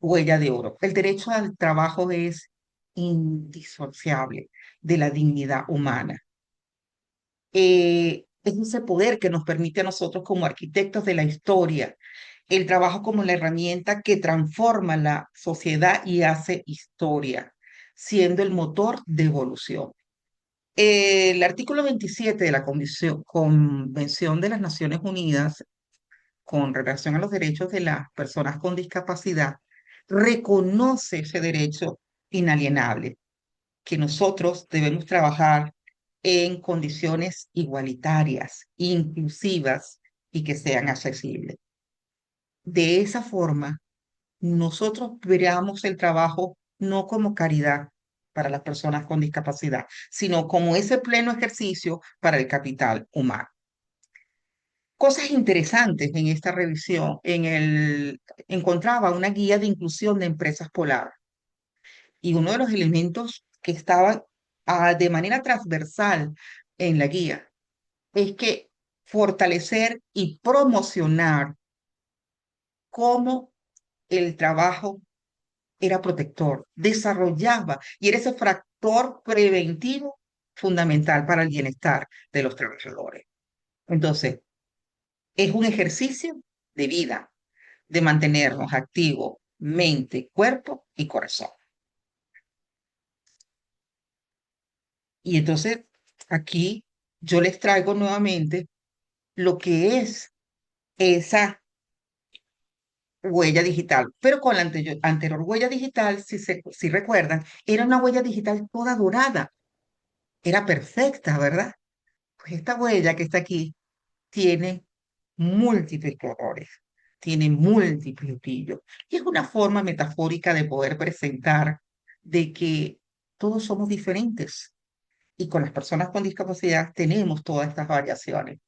huella de oro. El derecho al trabajo es indisociable de la dignidad humana. Es ese poder que nos permite a nosotros como arquitectos de la historia, el trabajo como la herramienta que transforma la sociedad y hace historia, siendo el motor de evolución. El artículo 27 de la Convención de las Naciones Unidas con relación a los derechos de las personas con discapacidad reconoce ese derecho inalienable, que nosotros debemos trabajar en condiciones igualitarias, inclusivas y que sean accesibles. De esa forma, nosotros veamos el trabajo no como caridad para las personas con discapacidad, sino como ese pleno ejercicio para el capital humano. Cosas interesantes en esta revisión, encontraba una guía de inclusión de empresas polares y uno de los elementos que estaba de manera transversal en la guía es que fortalecer y promocionar cómo el trabajo era protector, desarrollaba y era ese factor preventivo fundamental para el bienestar de los trabajadores. Entonces, es un ejercicio de vida, de mantenernos activos, mente, cuerpo y corazón. Y entonces, aquí yo les traigo nuevamente lo que es esa huella digital, pero con la anterior huella digital, si recuerdan, era una huella digital toda dorada, era perfecta, ¿verdad? Pues esta huella que está aquí tiene múltiples colores, tiene múltiples brillos, y es una forma metafórica de poder presentar de que todos somos diferentes, y con las personas con discapacidad tenemos todas estas variaciones.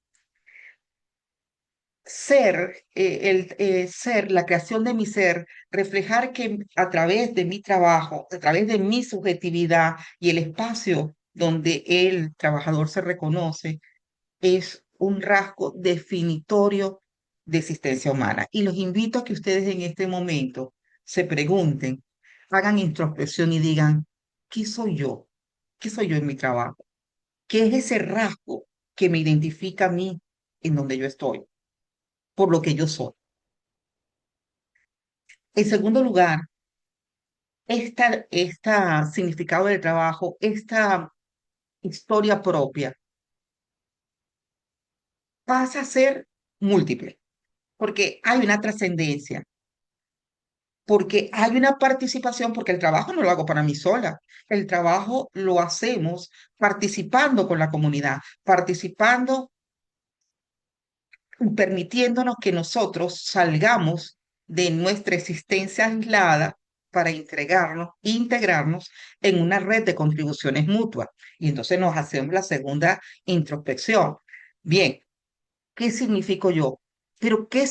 La creación de mi ser, reflejar que a través de mi trabajo, a través de mi subjetividad y el espacio donde el trabajador se reconoce, es un rasgo definitorio de existencia humana. Y los invito a que ustedes en este momento se pregunten, hagan introspección y digan, ¿qué soy yo? ¿Qué soy yo en mi trabajo? ¿Qué es ese rasgo que me identifica a mí en donde yo estoy? Por lo que yo soy. En segundo lugar, esta significado del trabajo, esta historia propia, pasa a ser múltiple, porque hay una trascendencia, porque hay una participación, porque el trabajo no lo hago para mí sola, el trabajo lo hacemos participando con la comunidad, participando y permitiéndonos que nosotros salgamos de nuestra existencia aislada para integrarnos en una red de contribuciones mutuas. Y entonces nos hacemos la segunda introspección. Bien, ¿qué significo yo? Pero ¿qué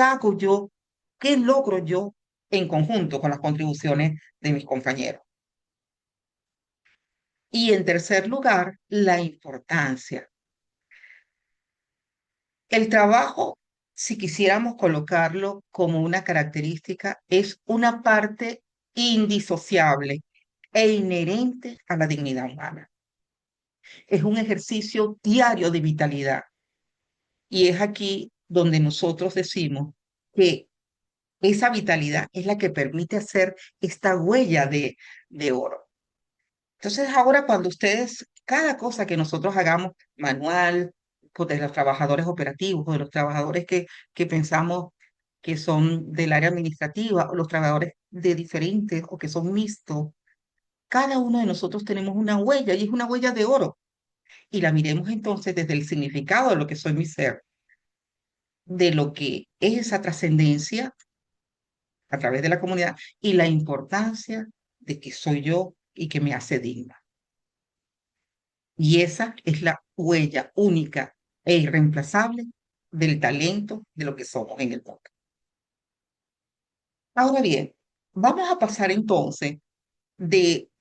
hago yo? ¿Qué logro yo en conjunto con las contribuciones de mis compañeros? Y en tercer lugar, la importancia. El trabajo, si quisiéramos colocarlo como una característica, es una parte indisociable e inherente a la dignidad humana. Es un ejercicio diario de vitalidad. Y es aquí donde nosotros decimos que esa vitalidad es la que permite hacer esta huella de oro. Entonces, ahora cuando ustedes, cada cosa que nosotros hagamos manual, pues de los trabajadores operativos, o de los trabajadores que pensamos que son del área administrativa, o los trabajadores de diferentes o que son mixtos, cada uno de nosotros tenemos una huella y es una huella de oro. Y la miremos entonces desde el significado de lo que soy mi ser, de lo que es esa trascendencia a través de la comunidad y la importancia de que soy yo y que me hace digna. Y esa es la huella única e irreemplazable del talento de lo que somos en el mundo. Ahora bien, vamos a pasar entonces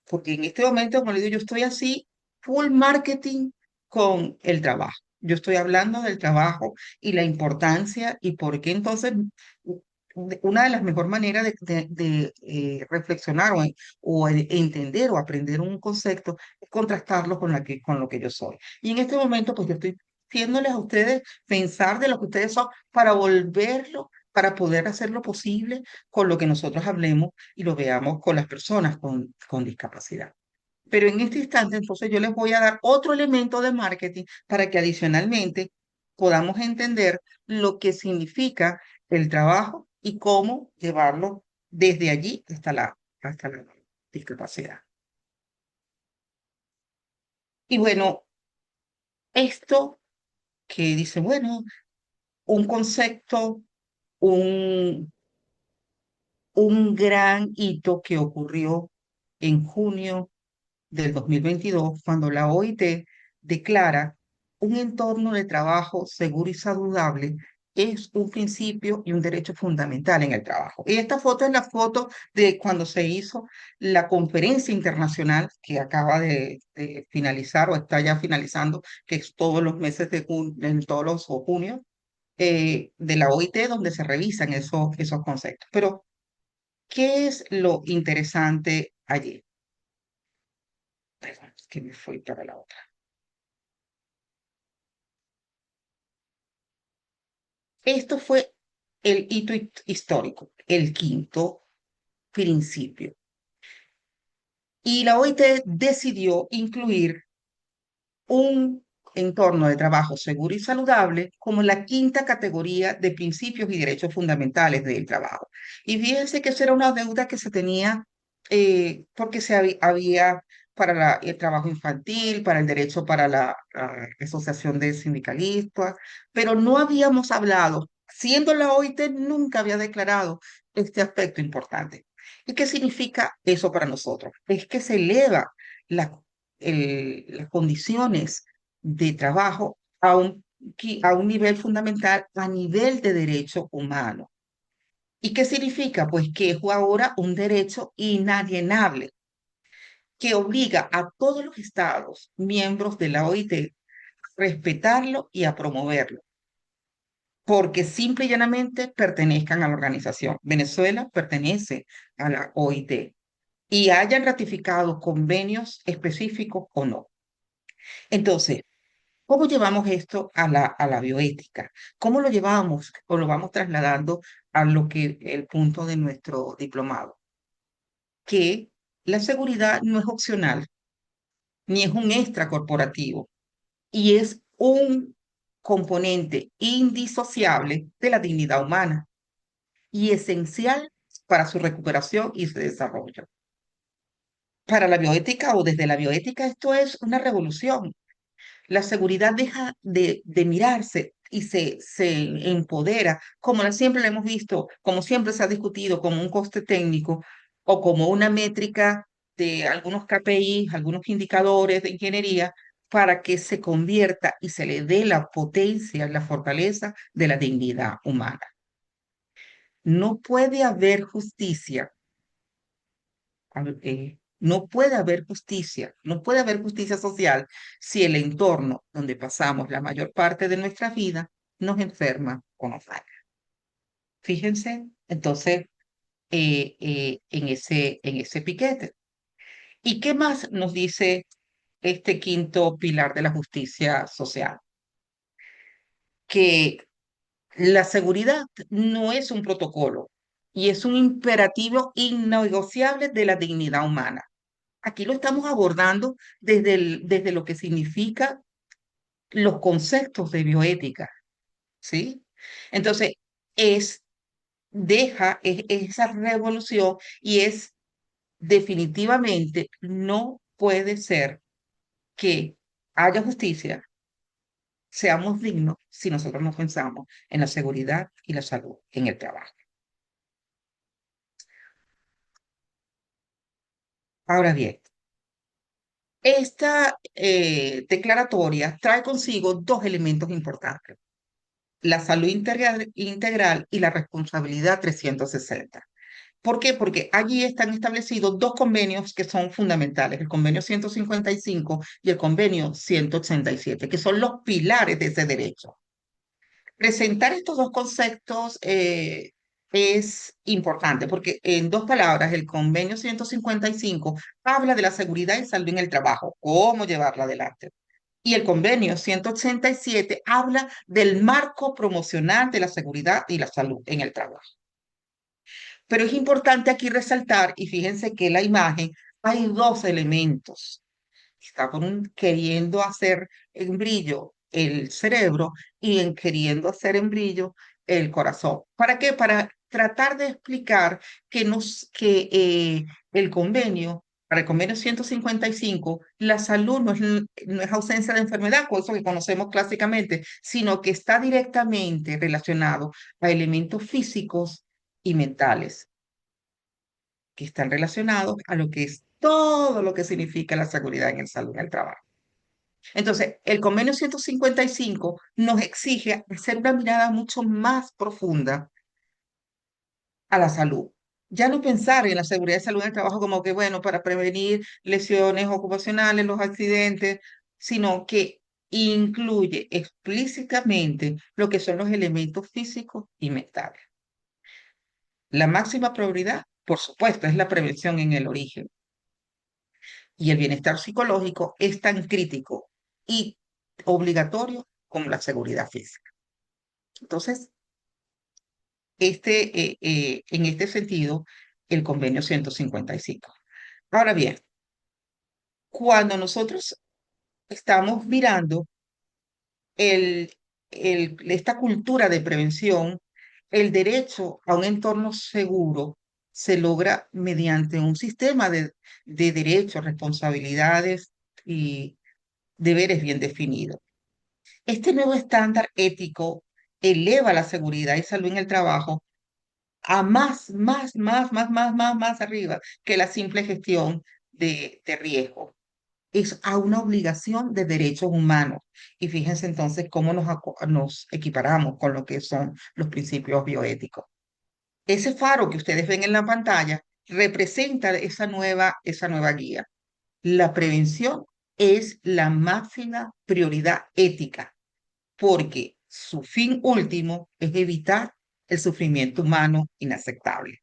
porque en este momento, como le digo, yo estoy así, full marketing con el trabajo. Yo estoy hablando del trabajo y la importancia y por qué entonces una de las mejores maneras de reflexionar o entender o aprender un concepto es contrastarlo con lo que yo soy. Y en este momento, pues yo estoy haciéndoles a ustedes pensar de lo que ustedes son para volverlo, para poder hacer lo posible con lo que nosotros hablemos y lo veamos con las personas con discapacidad. Pero en este instante, entonces, yo les voy a dar otro elemento de marketing para que adicionalmente podamos entender lo que significa el trabajo y cómo llevarlo desde allí hasta la discapacidad. Y bueno, esto que dice, bueno, un concepto, un, un gran hito que ocurrió en junio del 2022, cuando la OIT declara un entorno de trabajo seguro y saludable es un principio y un derecho fundamental en el trabajo. Y esta foto es la foto de cuando se hizo la conferencia internacional que acaba de finalizar o está ya finalizando, que es todos los meses de junio, en todos los o junio, de la OIT, donde se revisan esos conceptos. Pero, ¿qué es lo interesante allí? Perdón, es que me fui para la otra. Esto fue el hito histórico, el quinto principio. Y la OIT decidió incluir un entorno de trabajo seguro y saludable como la quinta categoría de principios y derechos fundamentales del trabajo. Y fíjense que esa era una deuda que se tenía porque había para el trabajo infantil, para el derecho para la asociación de sindicalistas, pero no habíamos hablado, siendo la OIT nunca había declarado este aspecto importante. ¿Y qué significa eso para nosotros? Es que se eleva la las condiciones de trabajo a un nivel fundamental, a nivel de derecho humano. ¿Y qué significa? Pues que es ahora un derecho inalienable que obliga a todos los estados miembros de la OIT a respetarlo y a promoverlo, porque simple y llanamente pertenezcan a la organización. Venezuela pertenece a la OIT y hayan ratificado convenios específicos o no. Entonces, ¿cómo llevamos esto a la bioética? ¿Cómo lo llevamos o lo vamos trasladando a lo que el punto de nuestro diplomado? Que la seguridad no es opcional, ni es un extra corporativo, y es un componente indisociable de la dignidad humana y esencial para su recuperación y su desarrollo. Para la bioética o desde la bioética esto es una revolución. La seguridad deja de mirarse y se empodera, como siempre lo hemos visto, como siempre se ha discutido, como un coste técnico o como una métrica de algunos KPIs, algunos indicadores de ingeniería, para que se convierta y se le dé la potencia, la fortaleza de la dignidad humana. No puede haber justicia. No puede haber justicia, no puede haber justicia social si el entorno donde pasamos la mayor parte de nuestra vida nos enferma o nos daña. Fíjense, entonces, en ese piquete. ¿Y qué más nos dice este quinto pilar de la justicia social? Que la seguridad no es un protocolo y es un imperativo innegociable de la dignidad humana. Aquí lo estamos abordando desde lo que significa los conceptos de bioética, ¿sí? Entonces, es, esa revolución y es definitivamente no puede ser que haya justicia, seamos dignos si nosotros no pensamos en la seguridad y la salud en el trabajo. Ahora bien, esta declaratoria trae consigo dos elementos importantes: la salud integral y la responsabilidad 360. ¿Por qué? Porque allí están establecidos dos convenios que son fundamentales, el convenio 155 y el convenio 187, que son los pilares de ese derecho. Presentar estos dos conceptos es importante porque, en dos palabras, el convenio 155 habla de la seguridad y salud en el trabajo, cómo llevarla adelante. Y el convenio 187 habla del marco promocional de la seguridad y la salud en el trabajo. Pero es importante aquí resaltar, y fíjense que en la imagen hay dos elementos. Está queriendo hacer en brillo el cerebro y en queriendo hacer en brillo el corazón. ¿Para qué? Para tratar de explicar para el convenio 155, la salud no es ausencia de enfermedad, con eso que conocemos clásicamente, sino que está directamente relacionado a elementos físicos y mentales que están relacionados a lo que es todo lo que significa la seguridad en el salud en el trabajo. Entonces, el convenio 155 nos exige hacer una mirada mucho más profunda a la salud. Ya no pensar en la seguridad y salud en el trabajo como que, bueno, para prevenir lesiones ocupacionales, los accidentes, sino que incluye explícitamente lo que son los elementos físicos y mentales. La máxima prioridad, por supuesto, es la prevención en el origen. Y el bienestar psicológico es tan crítico y obligatorio como la seguridad física. Entonces, en este sentido, el convenio 155. Ahora bien, cuando nosotros estamos mirando esta cultura de prevención, el derecho a un entorno seguro se logra mediante un sistema de derechos, responsabilidades y deberes bien definidos. Este nuevo estándar ético eleva la seguridad y salud en el trabajo a más arriba que la simple gestión de riesgo. Es a una obligación de derechos humanos. Y fíjense entonces cómo nos equiparamos con lo que son los principios bioéticos. Ese faro que ustedes ven en la pantalla representa esa nueva guía. La prevención es la máxima prioridad ética, porque su fin último es evitar el sufrimiento humano inaceptable.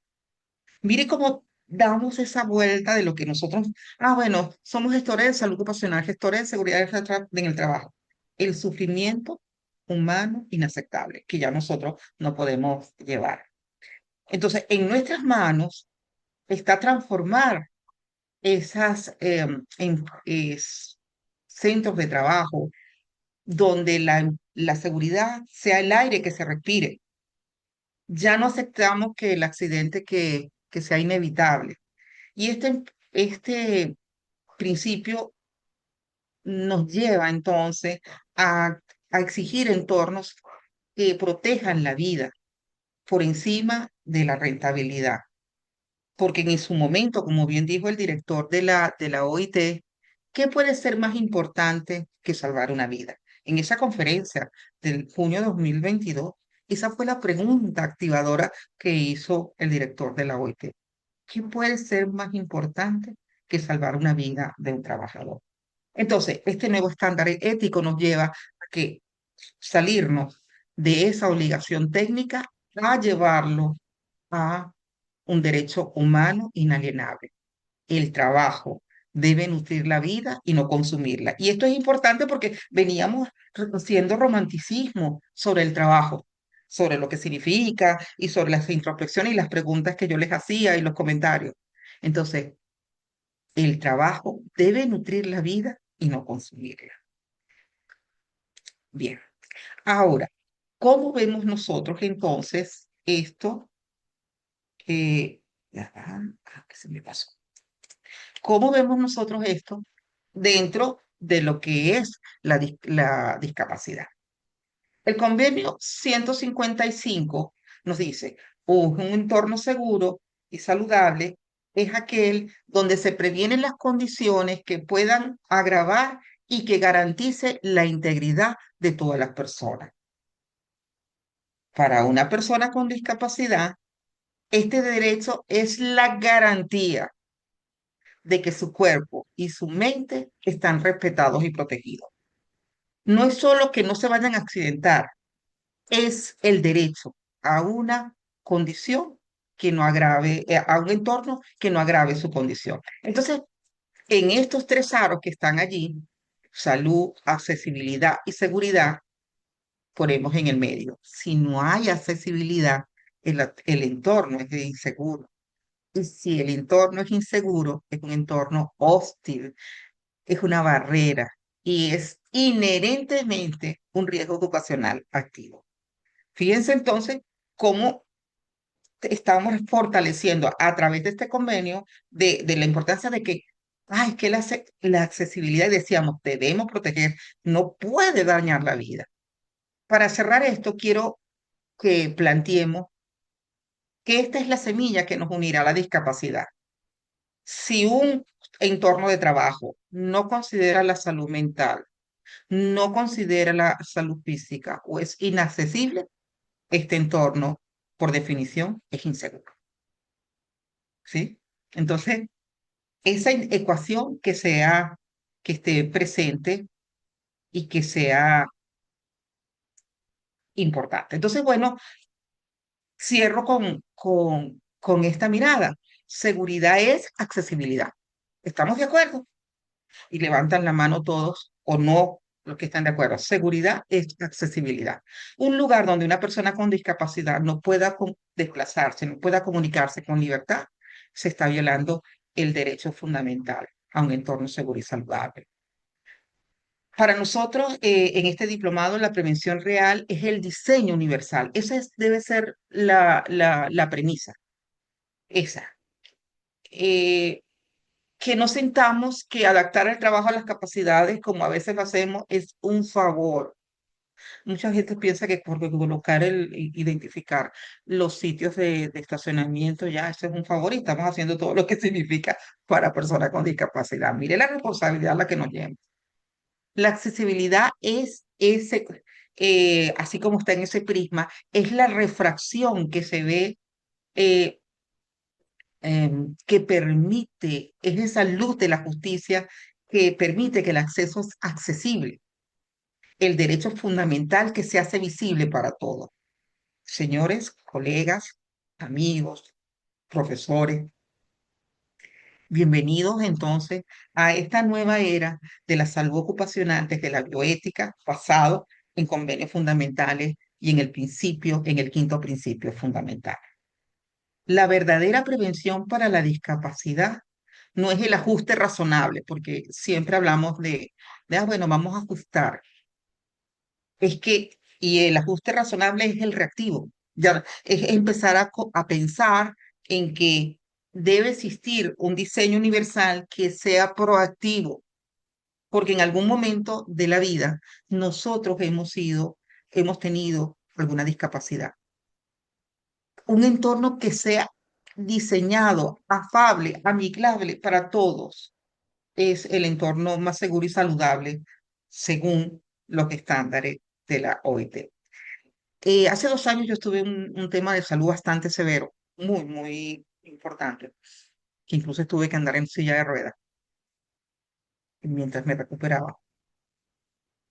Mire cómo damos esa vuelta de lo que nosotros, bueno, somos gestores de salud ocupacional, gestores de seguridad en el trabajo. El sufrimiento humano inaceptable, que ya nosotros no podemos llevar. Entonces, en nuestras manos está transformar esas centros de trabajo donde la seguridad sea el aire que se respire. Ya no aceptamos que el accidente que sea inevitable. Y este principio nos lleva entonces a exigir entornos que protejan la vida por encima de la rentabilidad. Porque en su momento, como bien dijo el director de la OIT, ¿qué puede ser más importante que salvar una vida? En esa conferencia del junio de 2022, esa fue la pregunta activadora que hizo el director de la OIT. ¿Qué puede ser más importante que salvar una vida de un trabajador? Entonces, este nuevo estándar ético nos lleva a que salirnos de esa obligación técnica a llevarlo a un derecho humano inalienable. El trabajo debe nutrir la vida y no consumirla. Y esto es importante porque veníamos haciendo romanticismo sobre el trabajo, sobre lo que significa y sobre las introspecciones y las preguntas que yo les hacía y los comentarios. Entonces, el trabajo debe nutrir la vida y no consumirla. Bien, ahora, ¿cómo vemos nosotros entonces esto? ¿Qué se me pasó? ¿Cómo vemos nosotros esto dentro de lo que es la discapacidad? El convenio 155 nos dice, un entorno seguro y saludable es aquel donde se previenen las condiciones que puedan agravar y que garantice la integridad de todas las personas. Para una persona con discapacidad, este derecho es la garantía de que su cuerpo y su mente están respetados y protegidos. No es solo que no se vayan a accidentar, es el derecho a una condición que no agrave, a un entorno que no agrave su condición. Entonces, en estos tres aros que están allí, salud, accesibilidad y seguridad, ponemos en el medio. Si no hay accesibilidad, el entorno es inseguro. Y si el entorno es inseguro, es un entorno hostil, es una barrera y es inherentemente un riesgo ocupacional activo. Fíjense entonces cómo estamos fortaleciendo a través de este convenio de la importancia de que, ay, que la accesibilidad, y decíamos, debemos proteger, no puede dañar la vida. Para cerrar esto, quiero que planteemos que esta es la semilla que nos unirá a la discapacidad. Si un entorno de trabajo no considera la salud mental, no considera la salud física o es inaccesible, este entorno, por definición, es inseguro. ¿Sí? Entonces, esa ecuación que esté presente y que sea importante. Entonces, bueno, cierro con esta mirada. Seguridad es accesibilidad. ¿Estamos de acuerdo? Y levantan la mano todos o no los que están de acuerdo. Seguridad es accesibilidad. Un lugar donde una persona con discapacidad no pueda desplazarse, no pueda comunicarse con libertad, se está violando el derecho fundamental a un entorno seguro y saludable. Para nosotros, en este diplomado, la prevención real es el diseño universal. Debe ser la premisa. Esa. Que no sentamos que adaptar el trabajo a las capacidades, como a veces lo hacemos, es un favor. Mucha gente piensa que por identificar los sitios de estacionamiento, ya eso es un favor y estamos haciendo todo lo que significa para personas con discapacidad. Mire la responsabilidad a la que nos lleva. La accesibilidad es así como está en ese prisma, es la refracción que se ve eh, que permite, es esa luz de la justicia que permite que el acceso es accesible, el derecho fundamental que se hace visible para todos. Señores, colegas, amigos, profesores, bienvenidos entonces a esta nueva era de la salud ocupacional desde la bioética, basado en convenios fundamentales y en el quinto principio fundamental. La verdadera prevención para la discapacidad no es el ajuste razonable, porque siempre hablamos bueno, vamos a ajustar. es que, y el ajuste razonable es el reactivo, ya es empezar a pensar en que debe existir un diseño universal que sea proactivo, porque en algún momento de la vida nosotros hemos tenido alguna discapacidad. Un entorno que sea diseñado, afable, amigable para todos, es el entorno más seguro y saludable según los estándares de la OIT. Hace 2 años yo tuve un tema de salud bastante severo, muy, muy importante, que incluso tuve que andar en silla de ruedas mientras me recuperaba.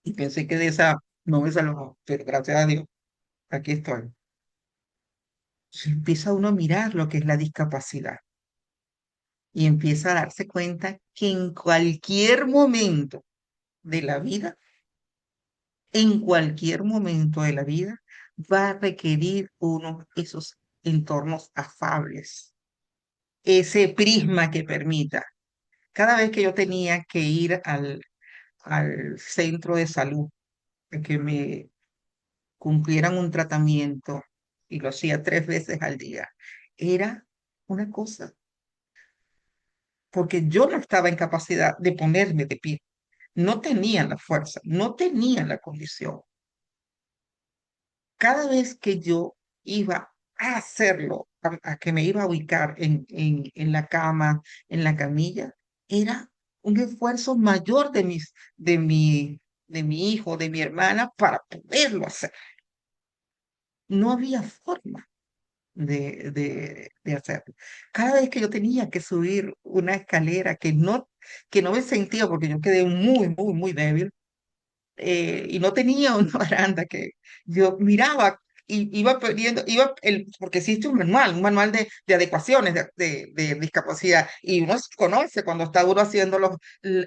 Y pensé que de esa no me salvaba, pero gracias a Dios, aquí estoy. Se empieza uno a mirar lo que es la discapacidad y empieza a darse cuenta que en cualquier momento de la vida, en cualquier momento de la vida, va a requerir uno esos entornos afables, ese prisma que permita. Cada vez que yo tenía que ir al centro de salud, a que me cumplieran un tratamiento, y lo hacía 3 veces al día, era una cosa, porque yo no estaba en capacidad de ponerme de pie, no tenía la fuerza, no tenía la condición. Cada vez que yo iba a hacerlo, a que me iba a ubicar en la cama, en la camilla, era un esfuerzo mayor de mi hijo, de mi hermana, para poderlo hacer. No había forma de hacerlo. Cada vez que yo tenía que subir una escalera que no me sentía, porque yo quedé muy, muy, muy débil, y no tenía una baranda que yo miraba y iba perdiendo, porque existe un manual de adecuaciones de discapacidad, y uno conoce cuando está uno haciendo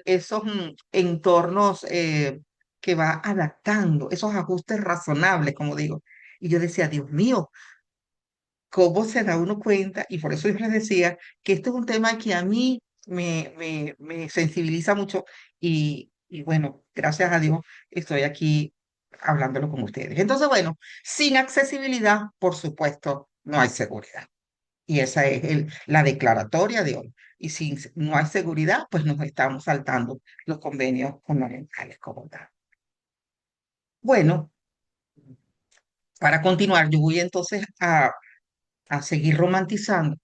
esos entornos, que va adaptando, esos ajustes razonables, como digo. Y yo decía, Dios mío, ¿cómo se da uno cuenta? Y por eso yo les decía que este es un tema que a mí me sensibiliza mucho, y bueno, gracias a Dios estoy aquí hablándolo con ustedes. Entonces, bueno, sin accesibilidad, por supuesto, no hay seguridad. Y esa es la declaratoria de hoy. Y si no hay seguridad, pues nos estamos saltando los convenios fundamentales como tal. Bueno, para continuar, yo voy entonces a seguir romantizando.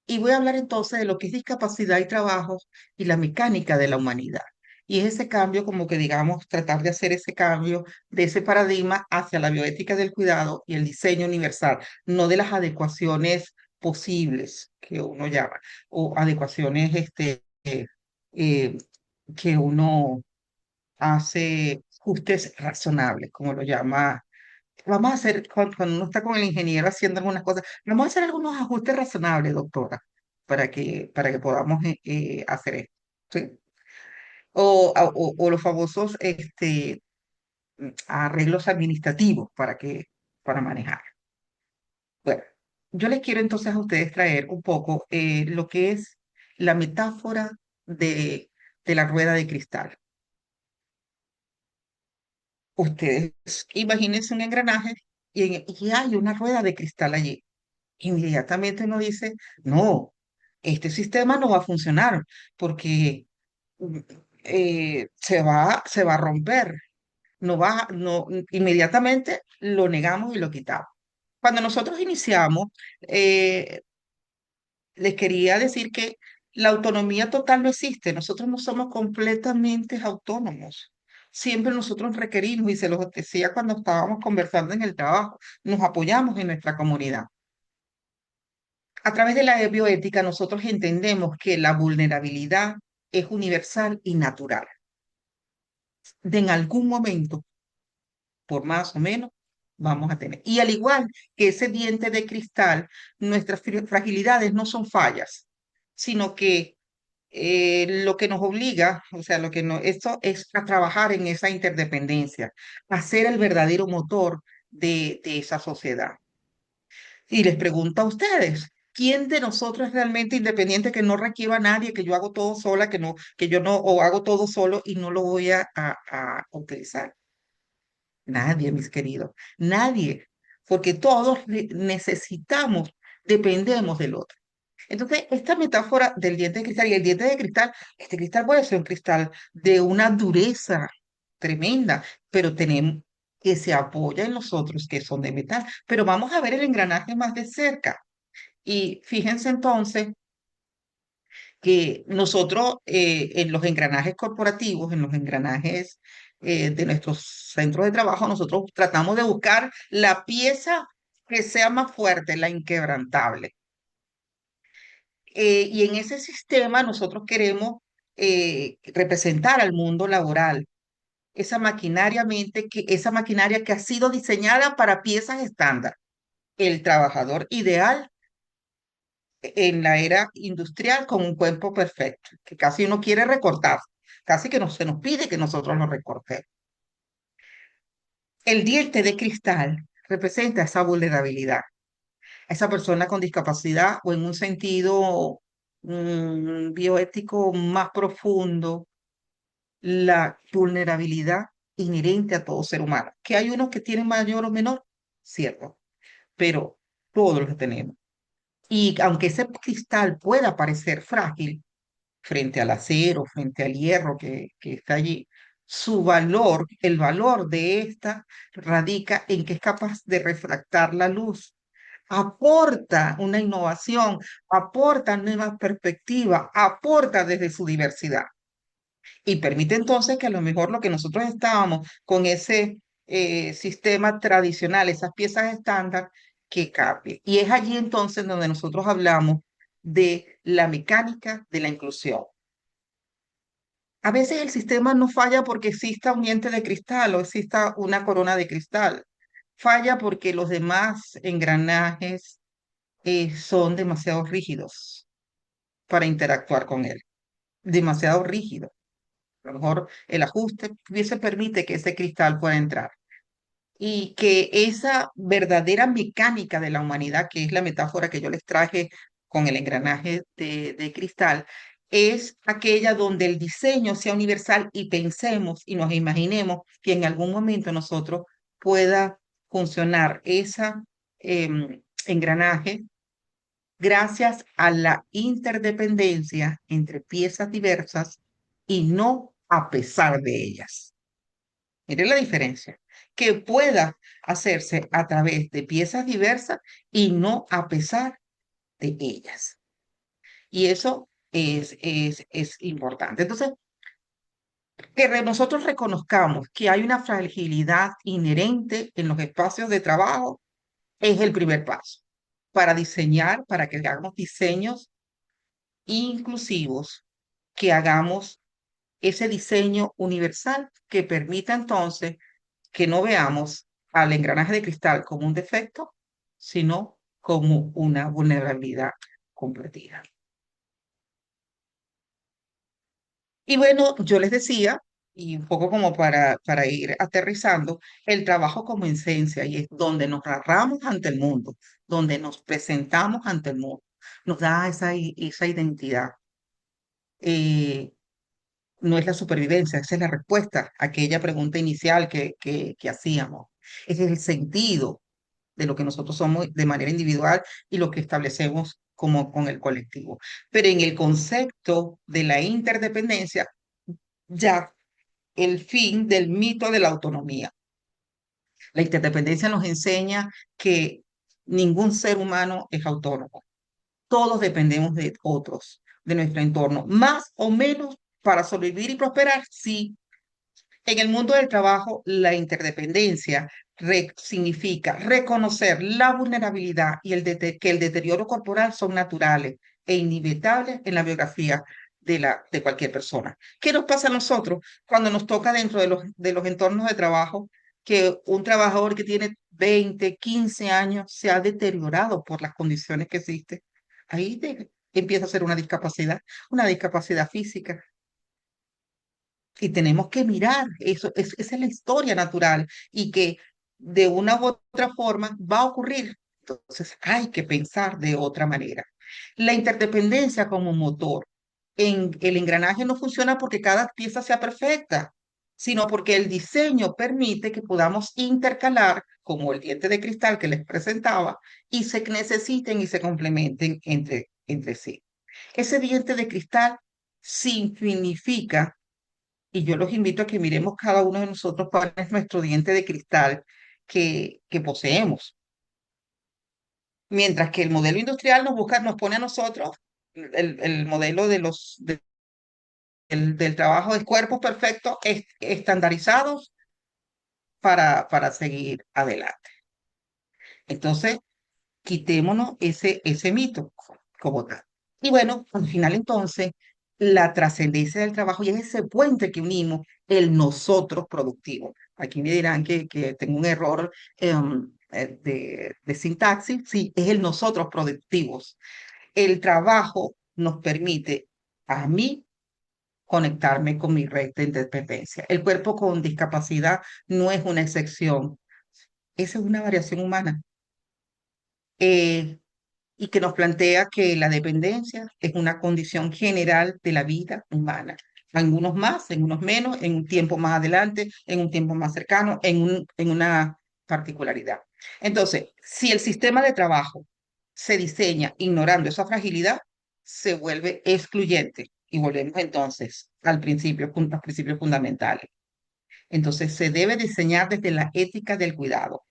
Y voy a hablar entonces de lo que es discapacidad y trabajo y la mecánica de la humanidad. Y es ese cambio, como que digamos, tratar de hacer ese cambio de ese paradigma hacia la bioética del cuidado y el diseño universal, no de las adecuaciones posibles que uno llama, o adecuaciones eh, que uno hace ajustes razonables, como lo llama. Vamos a hacer, cuando uno está con el ingeniero haciendo algunas cosas, vamos a hacer algunos ajustes razonables, doctora, para que podamos hacer esto. ¿Sí? O los famosos arreglos administrativos para manejar. Bueno, yo les quiero entonces a ustedes traer un poco lo que es la metáfora de la rueda de cristal. Ustedes imagínense un engranaje y hay una rueda de cristal allí. Inmediatamente uno dice, no, este sistema no va a funcionar porque mm, se va a romper. No va, no, inmediatamente lo negamos y lo quitamos. Cuando nosotros iniciamos, eh, les quería decir que la autonomía total no existe. Nosotros no somos completamente autónomos. Siempre nosotros requerimos, y se los decía cuando estábamos conversando en el trabajo, nos apoyamos en nuestra comunidad. A través de la bioética, nosotros entendemos que la vulnerabilidad es universal y natural. En algún momento, por más o menos, vamos a tener. Y al igual que ese diente de cristal, nuestras fragilidades no son fallas, sino que lo que nos obliga, o sea, esto es a trabajar en esa interdependencia, a ser el verdadero motor de esa sociedad. Y les pregunto a ustedes, ¿quién de nosotros es realmente independiente que no requiero a nadie, que yo hago todo sola, que yo no, o hago todo solo y no lo voy a utilizar? Nadie, mis queridos, nadie, porque todos necesitamos, dependemos del otro. Entonces, esta metáfora del diente de cristal y el diente de cristal, este cristal puede ser un cristal de una dureza tremenda, pero tenemos que se apoya en los otros que son de metal. Pero vamos a ver el engranaje más de cerca. Y fíjense entonces que nosotros en los engranajes corporativos, en los engranajes de nuestros centros de trabajo, nosotros tratamos de buscar la pieza que sea más fuerte, la inquebrantable. Y en ese sistema nosotros queremos representar al mundo laboral, esa maquinaria que ha sido diseñada para piezas estándar. El trabajador ideal en la era industrial con un cuerpo perfecto, que casi uno quiere recortar, casi que no, se nos pide que nosotros lo recortemos. El diente de cristal representa esa vulnerabilidad, a esa persona con discapacidad o en un sentido bioético más profundo, la vulnerabilidad inherente a todo ser humano. Que hay unos que tienen mayor o menor, cierto, pero todos los tenemos. Y aunque ese cristal pueda parecer frágil frente al acero, frente al hierro que está allí, su valor, el valor de esta, radica en que es capaz de refractar la luz. Aporta una innovación, aporta nuevas perspectivas, aporta desde su diversidad. Y permite entonces que a lo mejor lo que nosotros estábamos con ese sistema tradicional, esas piezas estándar, que cambie. Y es allí entonces donde nosotros hablamos de la mecánica de la inclusión. A veces el sistema no falla porque exista un diente de cristal o exista una corona de cristal. Falla porque los demás engranajes son demasiado rígidos para interactuar con él. Demasiado rígidos. A lo mejor el ajuste hubiese permite que ese cristal pueda entrar y que esa verdadera mecánica de la humanidad, que es la metáfora que yo les traje con el engranaje de cristal, es aquella donde el diseño sea universal y pensemos y nos imaginemos que en algún momento nosotros pueda funcionar esa engranaje gracias a la interdependencia entre piezas diversas y no a pesar de ellas. Mire la diferencia, que pueda hacerse a través de piezas diversas y no a pesar de ellas. Y eso es importante. Entonces, que nosotros reconozcamos que hay una fragilidad inherente en los espacios de trabajo es el primer paso para diseñar, para que hagamos diseños inclusivos, que hagamos ese diseño universal que permita entonces que no veamos al engranaje de cristal como un defecto, sino como una vulnerabilidad compartida. Y bueno, yo les decía, y un poco como para ir aterrizando, el trabajo como esencia, y es donde nos narramos ante el mundo, donde nos presentamos ante el mundo, nos da esa identidad. No es la supervivencia, esa es la respuesta a aquella pregunta inicial que hacíamos. Ese es el sentido de lo que nosotros somos de manera individual y lo que establecemos como con el colectivo. Pero en el concepto de la interdependencia, ya el fin del mito de la autonomía. La interdependencia nos enseña que ningún ser humano es autónomo. Todos dependemos de otros, de nuestro entorno, más o menos para sobrevivir y prosperar, sí. En el mundo del trabajo, la interdependencia significa reconocer la vulnerabilidad y que el deterioro corporal son naturales e inevitables en la biografía de cualquier persona. ¿Qué nos pasa a nosotros cuando nos toca dentro de los entornos de trabajo que un trabajador que tiene 20, 15 años se ha deteriorado por las condiciones que existen? Ahí empieza a ser una discapacidad física, y tenemos que mirar eso, esa es la historia natural y que de una u otra forma va a ocurrir. Entonces hay que pensar de otra manera. La interdependencia como motor. En el engranaje no funciona porque cada pieza sea perfecta, sino porque el diseño permite que podamos intercalar, como el diente de cristal que les presentaba, y se necesiten y se complementen entre sí. Ese diente de cristal significa, y yo los invito a que miremos cada uno de nosotros cuál es nuestro diente de cristal que poseemos. Mientras que el modelo industrial nos pone a nosotros el modelo del trabajo de cuerpos perfectos estandarizados para seguir adelante. Entonces, quitémonos ese mito como tal. Y bueno, al final entonces, la trascendencia del trabajo y es ese puente que unimos, el nosotros productivo. Aquí me dirán que tengo un error de sintaxis, sí, es el nosotros productivos. El trabajo nos permite a mí conectarme con mi red de independencia. El cuerpo con discapacidad no es una excepción, esa es una variación humana. Eh, y que nos plantea que la dependencia es una condición general de la vida humana. En unos más, en unos menos, en un tiempo más adelante, en un tiempo más cercano, en una particularidad. Entonces, si el sistema de trabajo se diseña ignorando esa fragilidad, se vuelve excluyente y volvemos entonces a los principios fundamentales. Entonces, se debe diseñar desde la ética del cuidado.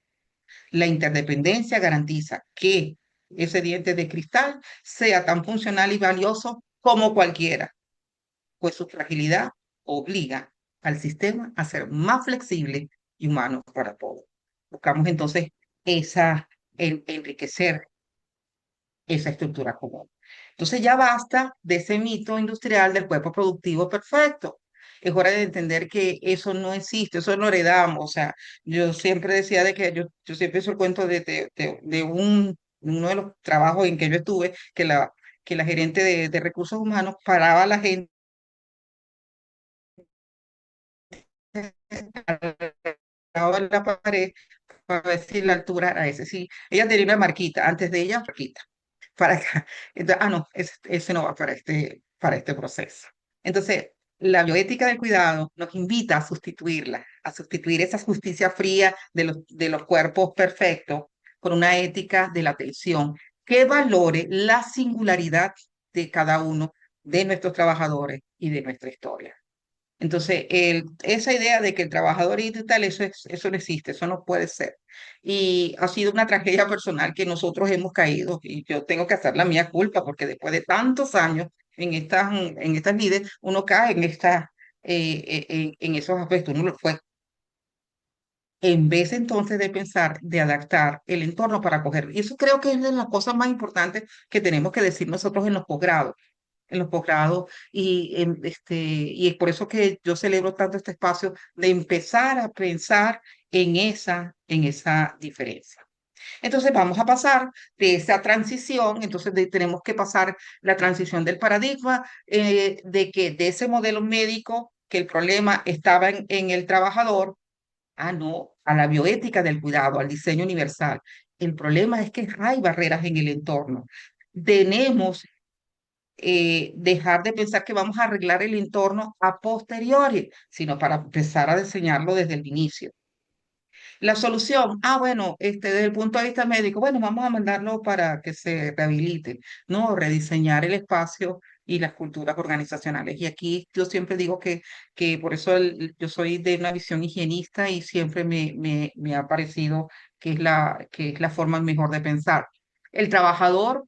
La interdependencia garantiza que ese diente de cristal sea tan funcional y valioso como cualquiera, pues su fragilidad obliga al sistema a ser más flexible y humano para todos. Buscamos entonces enriquecer esa estructura común. Entonces ya basta de ese mito industrial del cuerpo productivo perfecto. Es hora de entender que eso no existe, eso lo heredamos. O sea, yo siempre decía de que yo siempre hice el cuento de uno de los trabajos en que yo estuve, que la gerente de recursos humanos paraba a la gente al lado de la pared para ver si la altura era ese. Sí, ella tenía una marquita, antes de ella, marquita para acá. Entonces, no, ese no va para este proceso. Entonces, la bioética del cuidado nos invita a sustituirla, a sustituir esa justicia fría de los cuerpos perfectos por una ética de la atención que valore la singularidad de cada uno de nuestros trabajadores y de nuestra historia. Entonces, esa idea de que el trabajador es tal, eso no existe, eso no puede ser. Y ha sido una tragedia personal que nosotros hemos caído y yo tengo que hacer la mía culpa porque después de tantos años en estas líderes, uno cae en esos aspectos, uno lo fue. En vez entonces de pensar, de adaptar el entorno para acoger. Y eso creo que es de las cosas más importantes que tenemos que decir nosotros en los posgrados y es por eso que yo celebro tanto este espacio de empezar a pensar en esa diferencia. Entonces vamos a pasar de esa transición, entonces tenemos que pasar la transición del paradigma de ese modelo médico que el problema estaba en el trabajador, no, a la bioética del cuidado, al diseño universal. El problema es que hay barreras en el entorno. Tenemos dejar de pensar que vamos a arreglar el entorno a posteriori, sino para empezar a diseñarlo desde el inicio. La solución, bueno, desde el punto de vista médico, bueno, vamos a mandarlo para que se rehabilite, ¿no? Rediseñar el espacio y las culturas organizacionales. Y aquí yo siempre digo que por eso yo soy de una visión higienista y siempre me ha parecido que es la forma mejor de pensar. El trabajador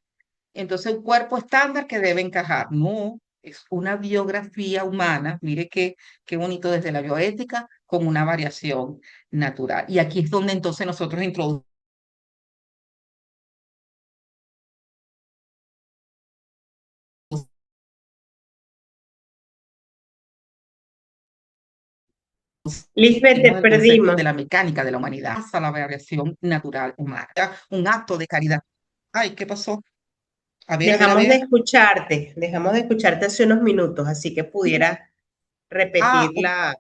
entonces, un cuerpo estándar que debe encajar. No, es una biografía humana. Mire qué bonito desde la bioética con una variación natural. Y aquí es donde entonces nosotros introducimos Lisbeth, te el concepto perdimos. de la mecánica de la humanidad hasta la variación natural humana. Un acto de caridad. Ay, ¿qué pasó? A ver, a ver, a ver. Dejamos de escucharte hace unos minutos, así que pudieras Ah, repetir la...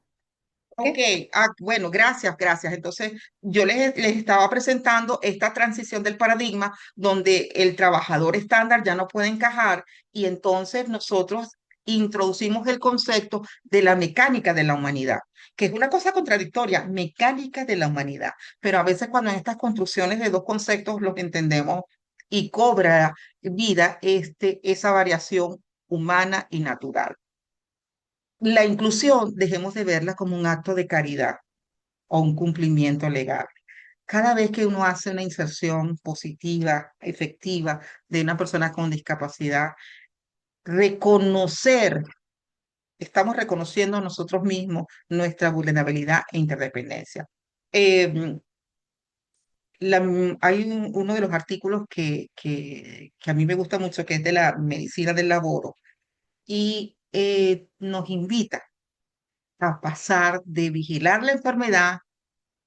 Ok, ¿Qué? bueno, gracias, gracias. Entonces, yo les estaba presentando esta transición del paradigma donde el trabajador estándar ya no puede encajar y entonces nosotros introducimos el concepto de la mecánica de la humanidad, que es una cosa contradictoria, mecánica de la humanidad, pero a veces cuando en estas construcciones de dos conceptos los entendemos y cobra vida esa variación humana y natural. La inclusión, dejemos de verla como un acto de caridad o un cumplimiento legal. Cada vez que uno hace una inserción positiva, efectiva de una persona con discapacidad, reconocer, estamos reconociendo nosotros mismos nuestra vulnerabilidad e interdependencia. Eh, hay uno de los artículos que a mí me gusta mucho, que es de la medicina del laboro, y nos invita a pasar de vigilar la enfermedad,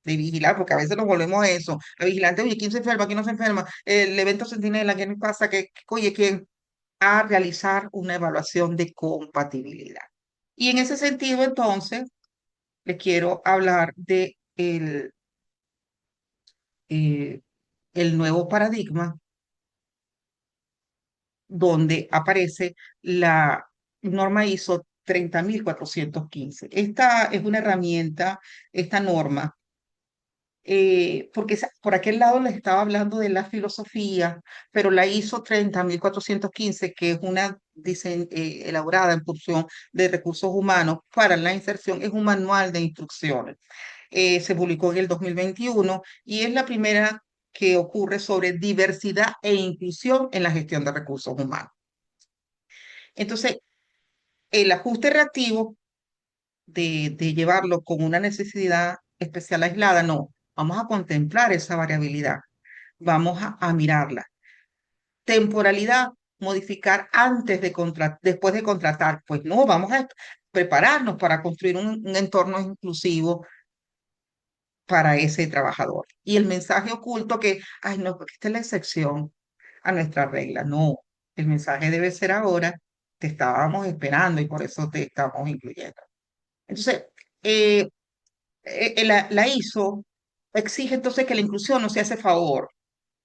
de vigilar, porque a veces nos volvemos a eso, a vigilante, oye, ¿quién se enferma? ¿Quién no se enferma? El evento Centinela, ¿qué nos pasa? Oye, ¿quién? A realizar una evaluación de compatibilidad. Y en ese sentido, entonces, le quiero hablar de el nuevo paradigma donde aparece la norma ISO 30415. Esta es una herramienta, esta norma, porque por aquel lado les estaba hablando de la filosofía, pero la ISO 30415, que es una elaborada en función de recursos humanos para la inserción, es un manual de instrucciones. Se publicó en el 2021 y es la primera que ocurre sobre diversidad e inclusión en la gestión de recursos humanos. Entonces, el ajuste reactivo de llevarlo con una necesidad especial aislada, no, vamos a contemplar esa variabilidad, vamos a mirarla. Temporalidad, modificar antes de después de contratar, pues no, vamos a prepararnos para construir un entorno inclusivo para ese trabajador. Y el mensaje oculto que, ay, no, porque esta es la excepción a nuestra regla. No, el mensaje debe ser ahora, te estábamos esperando y por eso te estamos incluyendo. Entonces, la ISO exige entonces que la inclusión no se hace favor,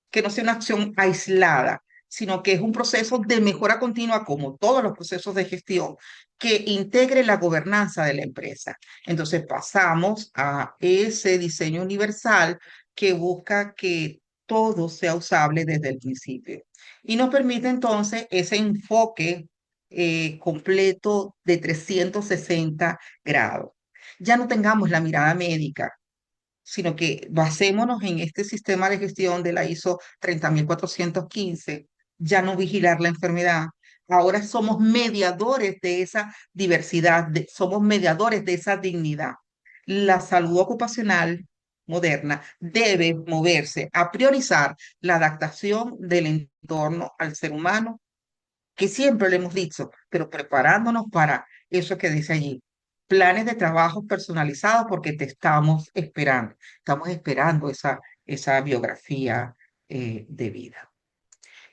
que no sea una acción aislada, sino que es un proceso de mejora continua, como todos los procesos de gestión, que integre la gobernanza de la empresa. Entonces pasamos a ese diseño universal que busca que todo sea usable desde el principio. Y nos permite entonces ese enfoque completo de 360 grados. Ya no tengamos la mirada médica, sino que basémonos en este sistema de gestión de la ISO 30415, ya no vigilar la enfermedad. Ahora somos mediadores de esa diversidad, somos mediadores de esa dignidad. La salud ocupacional moderna debe moverse a priorizar la adaptación del entorno al ser humano, que siempre le hemos dicho, pero preparándonos para eso que dice allí. Planes de trabajo personalizados porque te estamos esperando esa biografía de vida.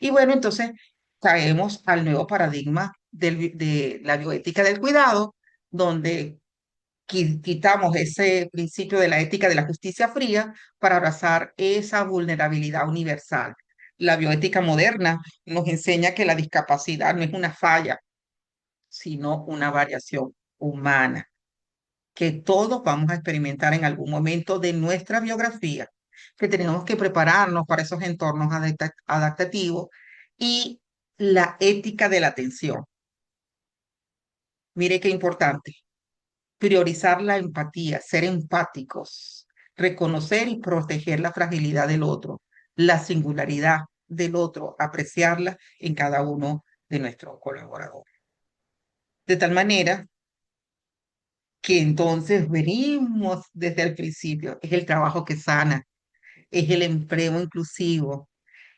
Y bueno, entonces caemos al nuevo paradigma de la bioética del cuidado, donde quitamos ese principio de la ética de la justicia fría para abrazar esa vulnerabilidad universal. La bioética moderna nos enseña que la discapacidad no es una falla, sino una variación humana, que todos vamos a experimentar en algún momento de nuestra biografía, que tenemos que prepararnos para esos entornos adaptativos y la ética de la atención. Mire qué importante. Priorizar la empatía, ser empáticos, reconocer y proteger la fragilidad del otro, la singularidad del otro, apreciarla en cada uno de nuestros colaboradores. De tal manera que entonces venimos desde el principio, es el trabajo que sana, es el empleo inclusivo,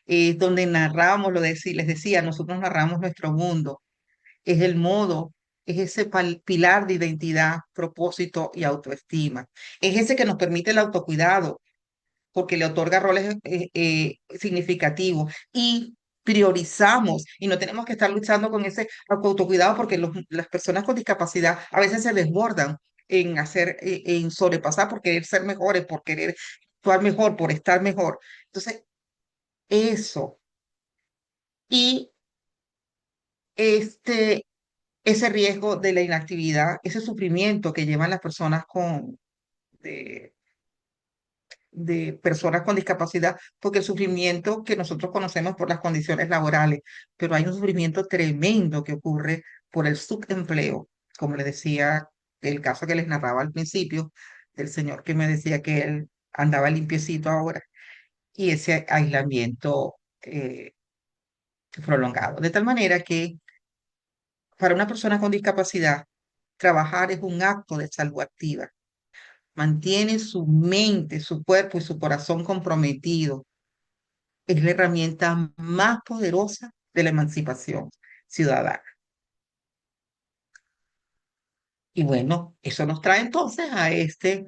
es donde narramos, les decía, nosotros narramos nuestro mundo, es el modo, es ese pilar de identidad, propósito y autoestima. Es ese que nos permite el autocuidado, porque le otorga roles significativos y priorizamos y no tenemos que estar luchando con ese autocuidado porque las personas con discapacidad a veces se desbordan en sobrepasar por querer ser mejores, por querer actuar mejor, por estar mejor. Entonces, eso. Y este, ese riesgo de la inactividad, ese sufrimiento que llevan las personas de, de personas con discapacidad, porque el sufrimiento que nosotros conocemos por las condiciones laborales, pero hay un sufrimiento tremendo que ocurre por el subempleo, como le decía, el caso que les narraba al principio, del señor que me decía que él andaba limpiecito ahora, y ese aislamiento prolongado. De tal manera que para una persona con discapacidad, trabajar es un acto de salud activa. Mantiene su mente, su cuerpo y su corazón comprometido. Es la herramienta más poderosa de la emancipación ciudadana. Y bueno, eso nos trae entonces a este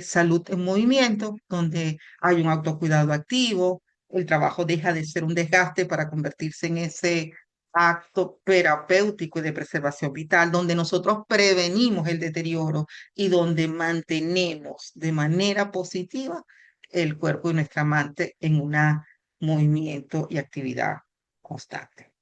salud en movimiento, donde hay un autocuidado activo, el trabajo deja de ser un desgaste para convertirse en ese acto terapéutico y de preservación vital, donde nosotros prevenimos el deterioro y donde mantenemos de manera positiva el cuerpo y nuestra mente en un movimiento y actividad constante.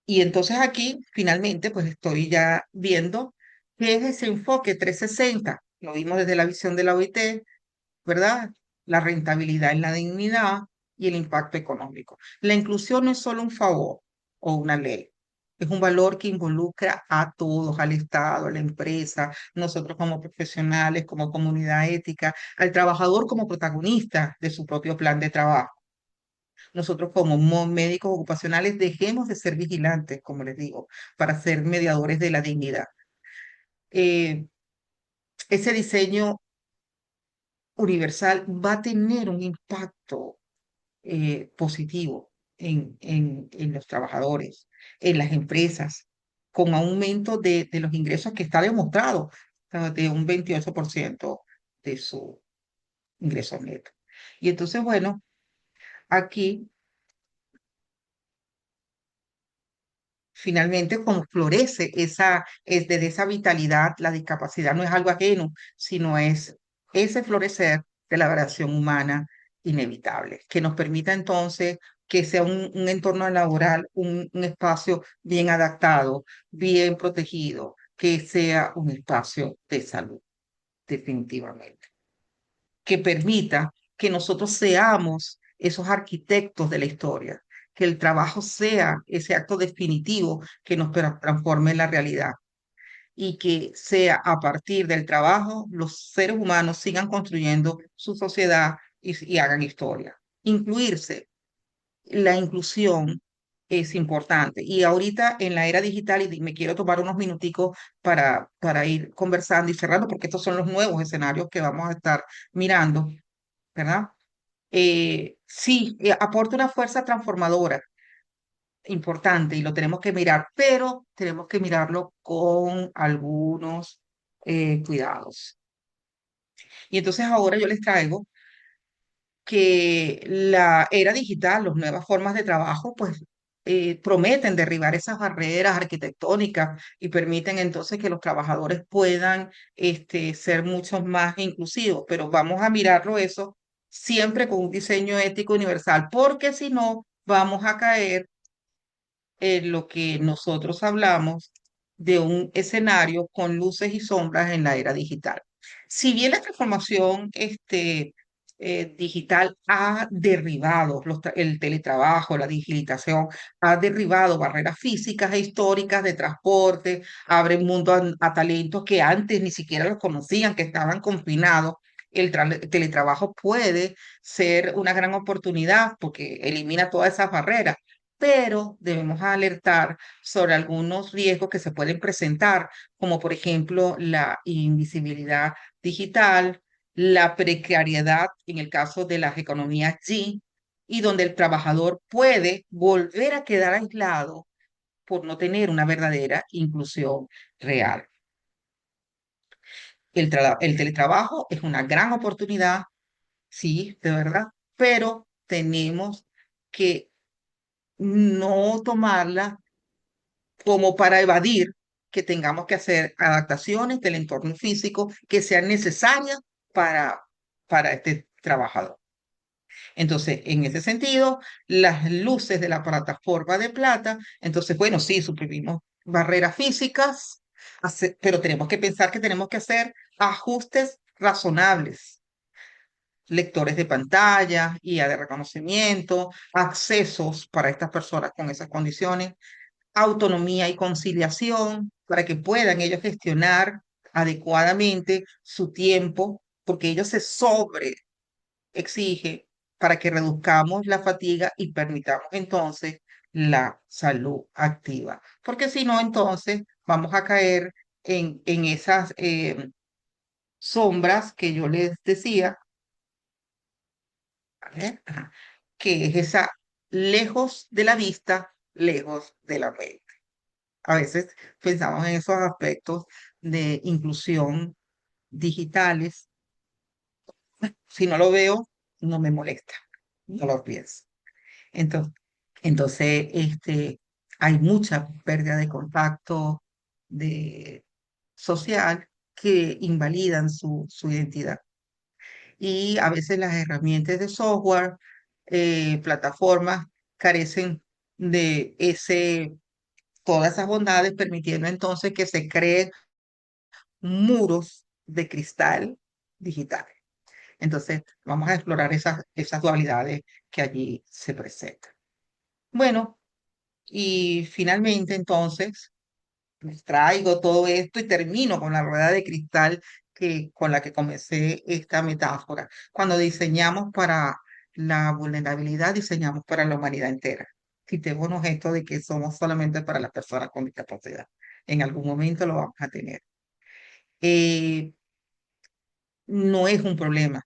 Y entonces aquí, finalmente, pues estoy ya viendo qué es ese enfoque 360. Lo vimos desde la visión de la OIT, ¿verdad? La rentabilidad en la dignidad y el impacto económico. La inclusión no es solo un favor o una ley. Es un valor que involucra a todos, al Estado, a la empresa, nosotros como profesionales, como comunidad ética, al trabajador como protagonista de su propio plan de trabajo. Nosotros como médicos ocupacionales dejemos de ser vigilantes, como les digo, para ser mediadores de la dignidad. Eh, ese diseño universal va a tener un impacto positivo en los trabajadores, en las empresas, con aumento de los ingresos que está demostrado, de un 28% de su ingreso neto. Y entonces, bueno, aquí finalmente, como florece desde esa vitalidad, la discapacidad no es algo ajeno, sino es ese florecer de la variación humana inevitable, que nos permita entonces que sea un entorno laboral, un espacio bien adaptado, bien protegido, que sea un espacio de salud, definitivamente, que permita que nosotros seamos esos arquitectos de la historia, que el trabajo sea ese acto definitivo que nos transforme en la realidad y que sea a partir del trabajo los seres humanos sigan construyendo su sociedad y hagan historia. Incluirse, la inclusión es importante. Y ahorita en la era digital, y me quiero tomar unos minuticos para ir conversando y cerrando, porque estos son los nuevos escenarios que vamos a estar mirando, ¿verdad? Sí, aporta una fuerza transformadora importante y lo tenemos que mirar, pero tenemos que mirarlo con algunos cuidados. Y entonces ahora yo les traigo que la era digital, las nuevas formas de trabajo, pues prometen derribar esas barreras arquitectónicas y permiten entonces que los trabajadores puedan ser mucho más inclusivos, pero vamos a mirarlo eso siempre con un diseño ético universal, porque si no, vamos a caer lo que nosotros hablamos de un escenario con luces y sombras en la era digital. Si bien la transformación digital ha derribado el teletrabajo, la digitalización, ha derribado barreras físicas e históricas de transporte, abre un mundo a talentos que antes ni siquiera los conocían, que estaban confinados. El teletrabajo puede ser una gran oportunidad porque elimina todas esas barreras, pero debemos alertar sobre algunos riesgos que se pueden presentar, como por ejemplo la invisibilidad digital, la precariedad en el caso de las economías G, y donde el trabajador puede volver a quedar aislado por no tener una verdadera inclusión real. El teletrabajo es una gran oportunidad, sí, de verdad, pero tenemos que no tomarla como para evadir que tengamos que hacer adaptaciones del entorno físico que sean necesarias para, para este trabajador. Entonces, en ese sentido, las luces de la plataforma de plata, entonces, bueno, sí, suprimimos barreras físicas, pero tenemos que pensar que tenemos que hacer ajustes razonables, lectores de pantalla, guía de reconocimiento, accesos para estas personas con esas condiciones, autonomía y conciliación para que puedan ellos gestionar adecuadamente su tiempo, porque ellos se sobre exige para que reduzcamos la fatiga y permitamos entonces la salud activa. Porque si no, entonces vamos a caer en esas sombras que yo les decía, ¿vale? Ajá, que es esa lejos de la vista, lejos de la mente. A veces pensamos en esos aspectos de inclusión digitales. Si no lo veo, no me molesta, no lo pienso. Entonces, entonces, hay mucha pérdida de contacto de, social que invalidan su identidad. Y a veces las herramientas de software, plataformas, carecen de todas esas bondades, permitiendo entonces que se creen muros de cristal digital. Entonces, vamos a explorar esas dualidades que allí se presentan. Bueno, y finalmente entonces les traigo todo esto y termino con la rueda de cristal con la que comencé esta metáfora. Cuando diseñamos para la vulnerabilidad, diseñamos para la humanidad entera. Quitémonos esto de que somos solamente para las personas con discapacidad. En algún momento lo vamos a tener. Eh, no es un problema,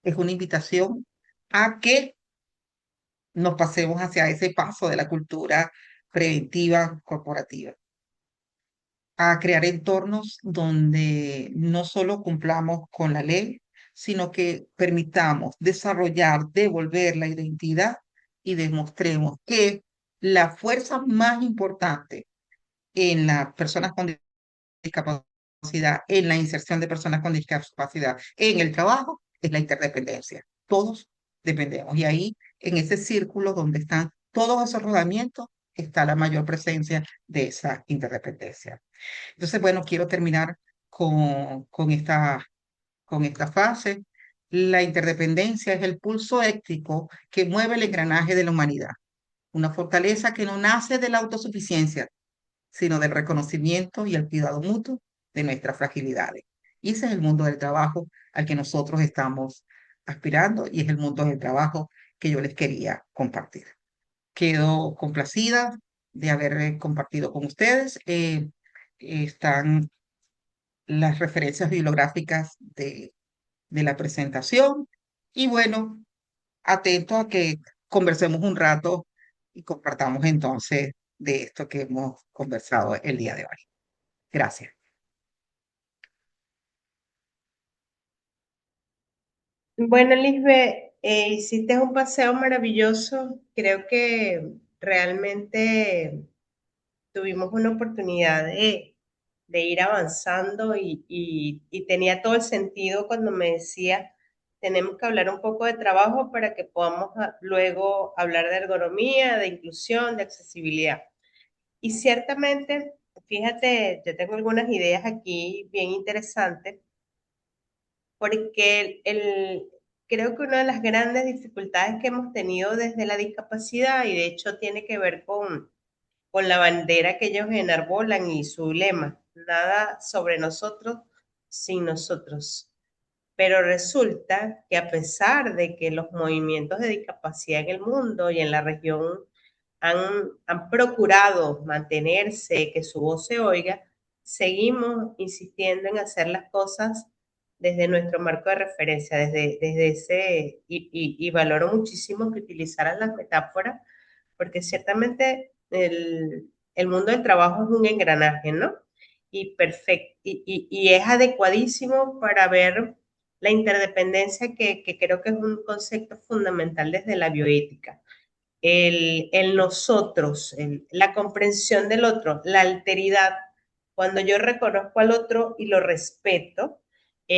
es una invitación a que nos pasemos hacia ese paso de la cultura preventiva corporativa, a crear entornos donde no solo cumplamos con la ley, sino que permitamos desarrollar, devolver la identidad y demostremos que la fuerza más importante en las personas con discapacidad, en la inserción de personas con discapacidad en el trabajo, es la interdependencia. Todos dependemos. Y ahí, en ese círculo donde están todos esos rodamientos, está la mayor presencia de esa interdependencia. Entonces, bueno, quiero terminar con esta fase. La interdependencia es el pulso ético que mueve el engranaje de la humanidad. Una fortaleza que no nace de la autosuficiencia, sino del reconocimiento y el cuidado mutuo de nuestras fragilidades. Y ese es el mundo del trabajo al que nosotros estamos aspirando y es el mundo del trabajo que yo les quería compartir. Quedo complacida de haber compartido con ustedes. Están las referencias bibliográficas de la presentación y bueno, atento a que conversemos un rato y compartamos entonces de esto que hemos conversado el día de hoy. Gracias. Bueno, Lisbeth, hiciste un paseo maravilloso. Creo que realmente tuvimos una oportunidad de ir avanzando y tenía todo el sentido cuando me decía, tenemos que hablar un poco de trabajo para que podamos luego hablar de ergonomía, de inclusión, de accesibilidad. Y ciertamente, fíjate, yo tengo algunas ideas aquí bien interesantes, porque creo que una de las grandes dificultades que hemos tenido desde la discapacidad, y de hecho tiene que ver con la bandera que ellos enarbolan y su lema, nada sobre nosotros sin nosotros. Pero resulta que a pesar de que los movimientos de discapacidad en el mundo y en la región han procurado mantenerse, que su voz se oiga, seguimos insistiendo en hacer las cosas desde nuestro marco de referencia, desde ese, y valoro muchísimo que utilizaran las metáforas, porque ciertamente el mundo del trabajo es un engranaje, ¿no? Y perfecto, y es adecuadísimo para ver la interdependencia que creo que es un concepto fundamental desde la bioética. El nosotros, la comprensión del otro, la alteridad. Cuando yo reconozco al otro y lo respeto,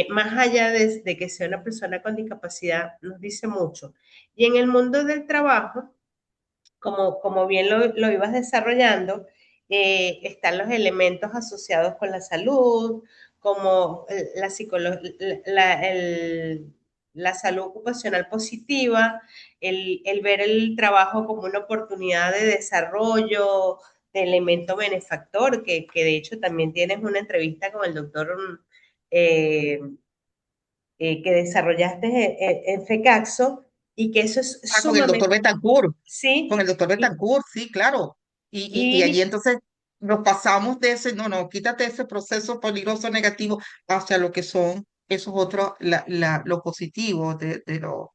más allá de que sea una persona con discapacidad, nos dice mucho. Y en el mundo del trabajo, como bien lo ibas desarrollando, están los elementos asociados con la salud, como la salud ocupacional positiva, el ver el trabajo como una oportunidad de desarrollo, de elemento benefactor, que de hecho también tienes una entrevista con el doctor eh, que desarrollaste en FECAXO, y que eso es Con el doctor sumamente, Betancourt, con sí, el doctor Betancourt, sí, claro. Y allí y, entonces nos pasamos de ese, no, quítate ese proceso peligroso negativo hacia lo que son esos otros, lo positivo de lo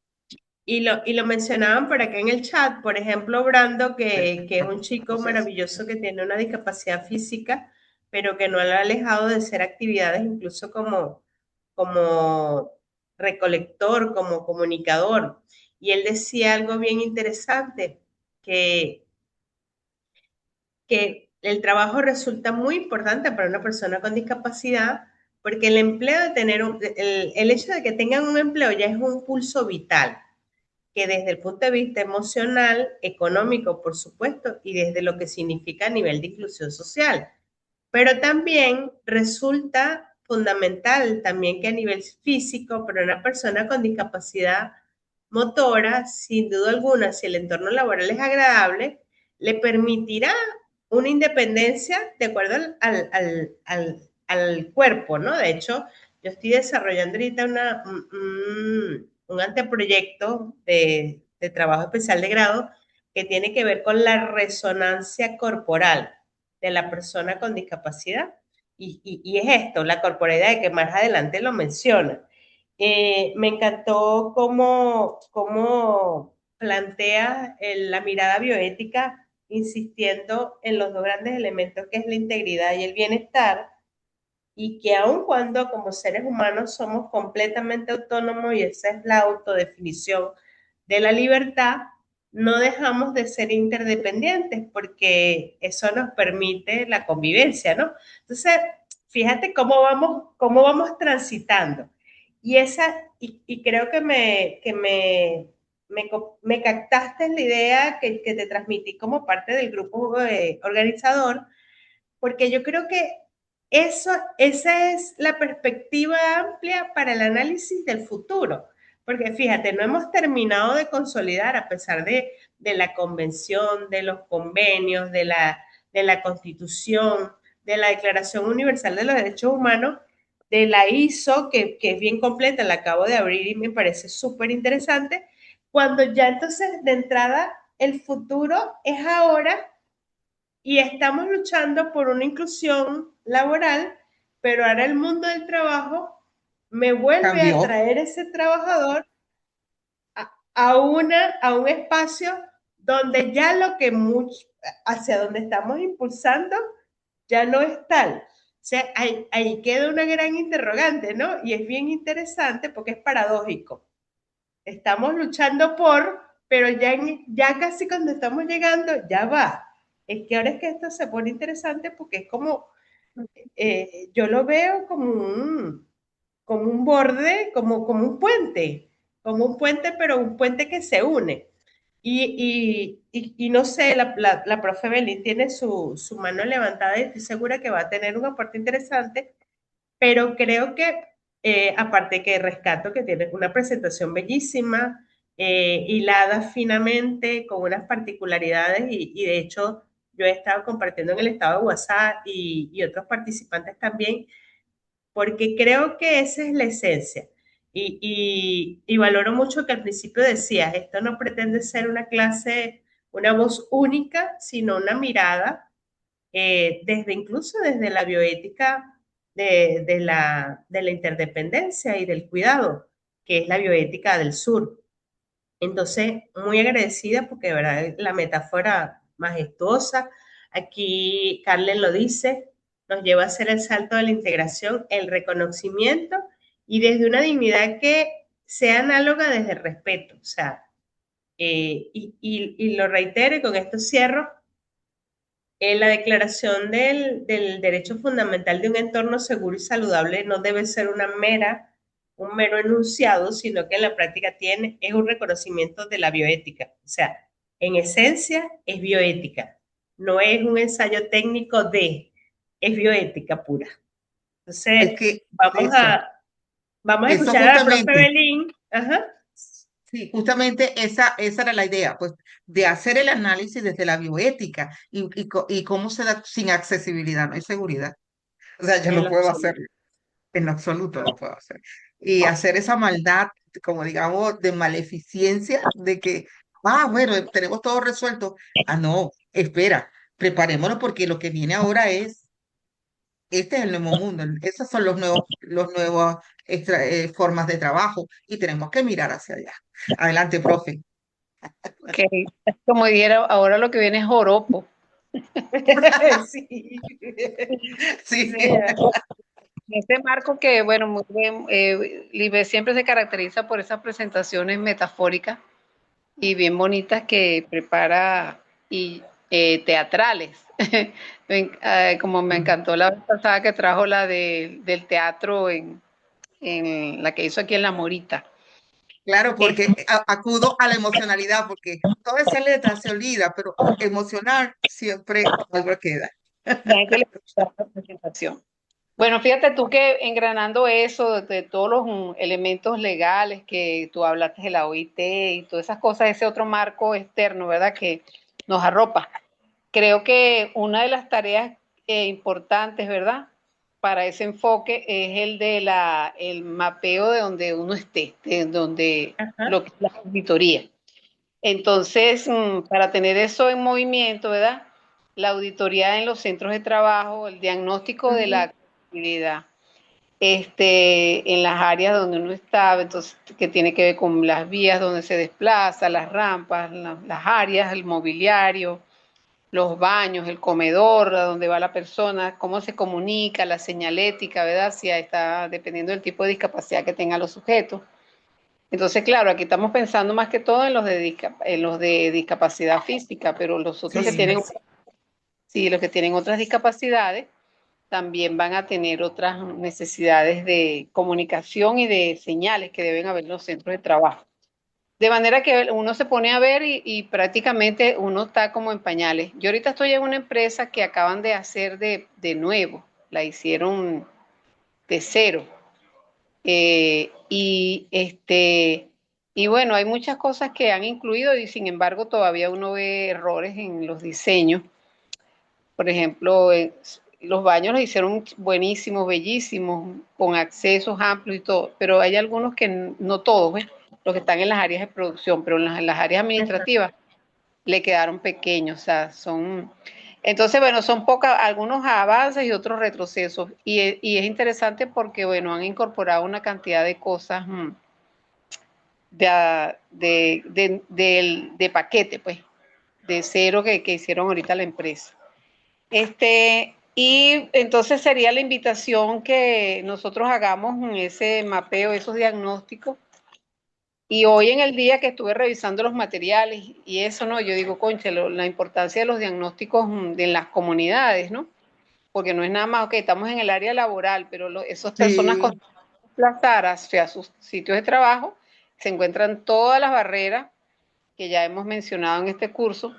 y lo mencionaban por acá en el chat, por ejemplo, Brando, que es un chico proceso. maravilloso que tiene una discapacidad física, pero que no lo ha alejado de hacer actividades incluso como recolector, como comunicador. Y él decía algo bien interesante, que que el trabajo resulta muy importante para una persona con discapacidad, porque el empleo de tener el hecho de que tengan un empleo ya es un pulso vital, que desde el punto de vista emocional, económico, por supuesto, y desde lo que significa a nivel de inclusión social. Pero también resulta fundamental también que a nivel físico, para una persona con discapacidad motora, sin duda alguna, si el entorno laboral es agradable, le permitirá una independencia de acuerdo al cuerpo, ¿no? De hecho, yo estoy desarrollando ahorita un anteproyecto de trabajo especial de grado que tiene que ver con la resonancia corporal de la persona con discapacidad. Y es esto, la corporalidad, que más adelante lo menciona. Me encantó cómo plantea la mirada bioética, insistiendo en los dos grandes elementos que es la integridad y el bienestar, y que aun cuando como seres humanos somos completamente autónomos, y esa es la autodefinición de la libertad, no dejamos de ser interdependientes, porque eso nos permite la convivencia, ¿no? Entonces, fíjate cómo vamos transitando. Y creo que me captaste la idea que te transmití como parte del grupo organizador, porque yo creo que esa es la perspectiva amplia para el análisis del futuro. Porque fíjate, no hemos terminado de consolidar, a pesar de la convención, de los convenios, de la constitución, de la Declaración Universal de los Derechos Humanos, de la ISO, que es bien completa, la acabo de abrir y me parece súper interesante, cuando ya entonces de entrada el futuro es ahora, y estamos luchando por una inclusión laboral, pero ahora el mundo del trabajo me vuelve a Cambió. traer ese trabajador a un espacio donde ya hacia donde estamos impulsando ya no es tal. O sea, ahí queda una gran interrogante, ¿no? Y es bien interesante porque es paradójico. Estamos luchando pero ya casi cuando estamos llegando, ya va. Es que ahora es que esto se pone interesante, porque es como, yo lo veo como un borde, como un puente, pero un puente que se une. Y no sé, la profe Belín tiene su mano levantada, y estoy segura que va a tener un aporte interesante, pero creo que, aparte que rescato que tiene una presentación bellísima, hilada finamente, con unas particularidades, y de hecho yo he estado compartiendo en el estado de WhatsApp, y otros participantes también, porque creo que esa es la esencia. Y valoro mucho que al principio decías, esto no pretende ser una clase, una voz única, sino una mirada, desde la bioética de la interdependencia y del cuidado, que es la bioética del sur. Entonces, muy agradecida, porque de verdad la metáfora majestuosa. Aquí Carlen lo dice, nos lleva a hacer el salto de la integración, el reconocimiento, y desde una dignidad que sea análoga desde el respeto. O sea, y lo reitero, y con esto cierro, La declaración del derecho fundamental de un entorno seguro y saludable no debe ser un mero enunciado, sino que en la práctica es un reconocimiento de la bioética. O sea, en esencia es bioética, no es un ensayo técnico es bioética pura. Es Entonces, que vamos eso, a, vamos a eso escuchar a la profe justamente. Belín. Ajá. Sí, justamente esa era la idea, pues, de hacer el análisis desde la bioética y cómo se da sin accesibilidad, no hay seguridad. O sea, yo En no lo puedo absoluto. hacerlo, en lo absoluto no puedo hacer. Y hacer esa maldad, como digamos, de maleficencia, de que, bueno, tenemos todo resuelto. Ah, no, espera, preparémonos porque lo que viene ahora este es el nuevo mundo, esos son los nuevos formas de trabajo y tenemos que mirar hacia allá. Adelante, profe. Que como dijera, ahora lo que viene es joropo. Sí. Sí, Sí. Este marco que, bueno, muy bien, Libe siempre se caracteriza por esas presentaciones metafóricas y bien bonitas que prepara y teatrales. Como me encantó la vez pasada que trajo la del teatro en la que hizo aquí en La Morita. claro, Es, porque acudo a la emocionalidad, porque toda esa letra se olvida, pero emocional siempre algo queda. la gente le gusta la presentación. Bueno, fíjate tú que engranando eso de todos los elementos legales que tú hablaste de la OIT y todas esas cosas, ese otro marco externo, ¿verdad? Que nos arropa. Creo que una de las tareas importantes, ¿verdad? Para ese enfoque es el mapeo de donde uno esté, de donde Ajá. la auditoría. Entonces, para tener eso en movimiento, ¿verdad? La auditoría en los centros de trabajo, el diagnóstico de la Ujú. actividad, en las áreas donde uno estaba, entonces, que tiene que ver con las vías donde se desplaza, las rampas, las áreas, el mobiliario, los baños, el comedor, a donde va la persona, cómo se comunica, la señalética, ¿verdad? Si está dependiendo del tipo de discapacidad que tengan los sujetos. Entonces, claro, aquí estamos pensando más que todo en los de discapacidad física, pero los otros que tienen, Físicas. sí, los que tienen otras discapacidades también van a tener otras necesidades de comunicación y de señales que deben haber en los centros de trabajo. De manera que uno se pone a ver y prácticamente uno está como en pañales. Yo ahorita estoy en una empresa que acaban de hacer de nuevo, la hicieron de cero. Y bueno, hay muchas cosas que han incluido y sin embargo todavía uno ve errores en los diseños. Por ejemplo, los baños los hicieron buenísimos, bellísimos, con accesos amplios y todo, pero hay algunos que no todos, ¿ves? Los que están en las áreas de producción, pero en las áreas Ajá. administrativas le quedaron pequeños, o sea, son... Entonces, bueno, son pocos, algunos avances y otros retrocesos. Y es interesante porque, bueno, han incorporado una cantidad de cosas de paquete, pues, de cero que hicieron ahorita la empresa. Y entonces sería la invitación que nosotros hagamos ese mapeo, esos diagnósticos. Y hoy en el día que estuve revisando los materiales y eso, ¿no? Yo digo, concha, la importancia de los diagnósticos en las comunidades, ¿no? Porque no es nada más, ok, estamos en el área laboral, pero esas personas con Sí, desplazar hacia sus sitios de trabajo se encuentran todas las barreras que ya hemos mencionado en este curso,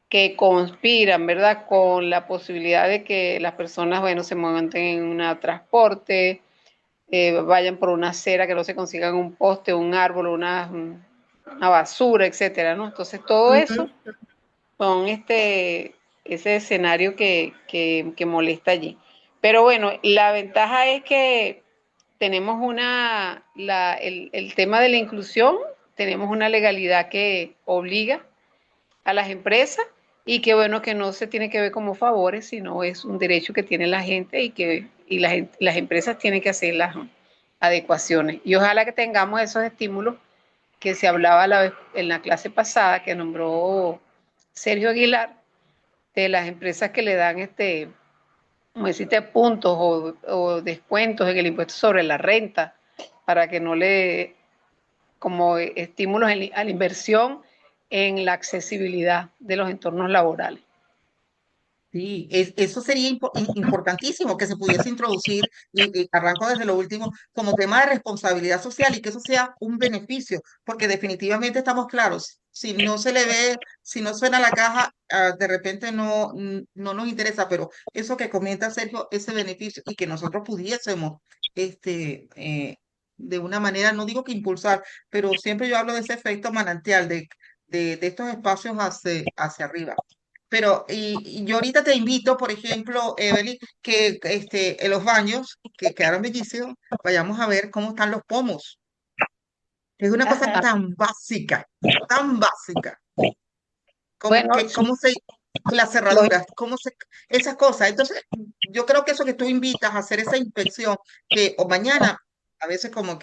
que conspiran, ¿verdad?, con la posibilidad de que las personas, bueno, se muevan en un transporte, vayan por una acera, que no se consigan un poste, un árbol, una basura, etcétera, ¿no? Entonces, todo eso Ujú. son ese escenario que molesta allí. Pero bueno, la ventaja es que tenemos el tema de la inclusión, tenemos una legalidad que obliga a las empresas y que bueno, que no se tiene que ver como favores, sino es un derecho que tiene la gente y las empresas tienen que hacer las adecuaciones. Y ojalá que tengamos esos estímulos que se hablaba en la clase pasada, que nombró Sergio Aguilar, de las empresas que le dan como deciste, puntos o descuentos en el impuesto sobre la renta, para que no le, como estímulos a la inversión en la accesibilidad de los entornos laborales. Sí, eso sería importantísimo que se pudiese introducir, y arranco desde lo último, como tema de responsabilidad social y que eso sea un beneficio, porque definitivamente estamos claros, si no se le ve, si no suena la caja, de repente no nos interesa, pero eso que comenta Sergio, ese beneficio y que nosotros pudiésemos, de una manera, no digo que impulsar, pero siempre yo hablo de ese efecto manantial, de estos espacios hacia arriba. Pero, y yo ahorita te invito, por ejemplo, Evelyn, que en los baños, que quedaron bellísimos, vayamos a ver cómo están los pomos. Es una cosa Ajá. tan básica, como Bueno, que, cómo se, las lo, cerraduras, esas cosas. Entonces, yo creo que eso que tú invitas a hacer esa inspección, que o mañana, a veces como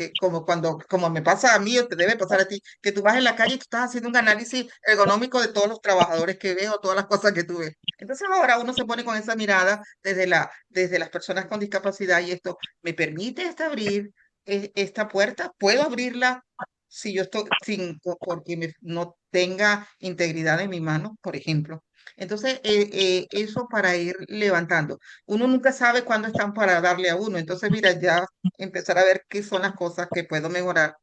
me pasa a mí o te debe pasar a ti, que tú vas en la calle y tú estás haciendo un análisis ergonómico de todos los trabajadores que ves o todas las cosas que tú ves. Entonces ahora uno se pone con esa mirada desde las personas con discapacidad y esto, ¿me permite abrir esta puerta? ¿Puedo abrirla si yo estoy porque no tenga integridad en mi mano, por ejemplo? Entonces, eso para ir levantando. Uno nunca sabe cuándo están para darle a uno. Entonces, mira, ya empezar a ver qué son las cosas que puedo mejorar.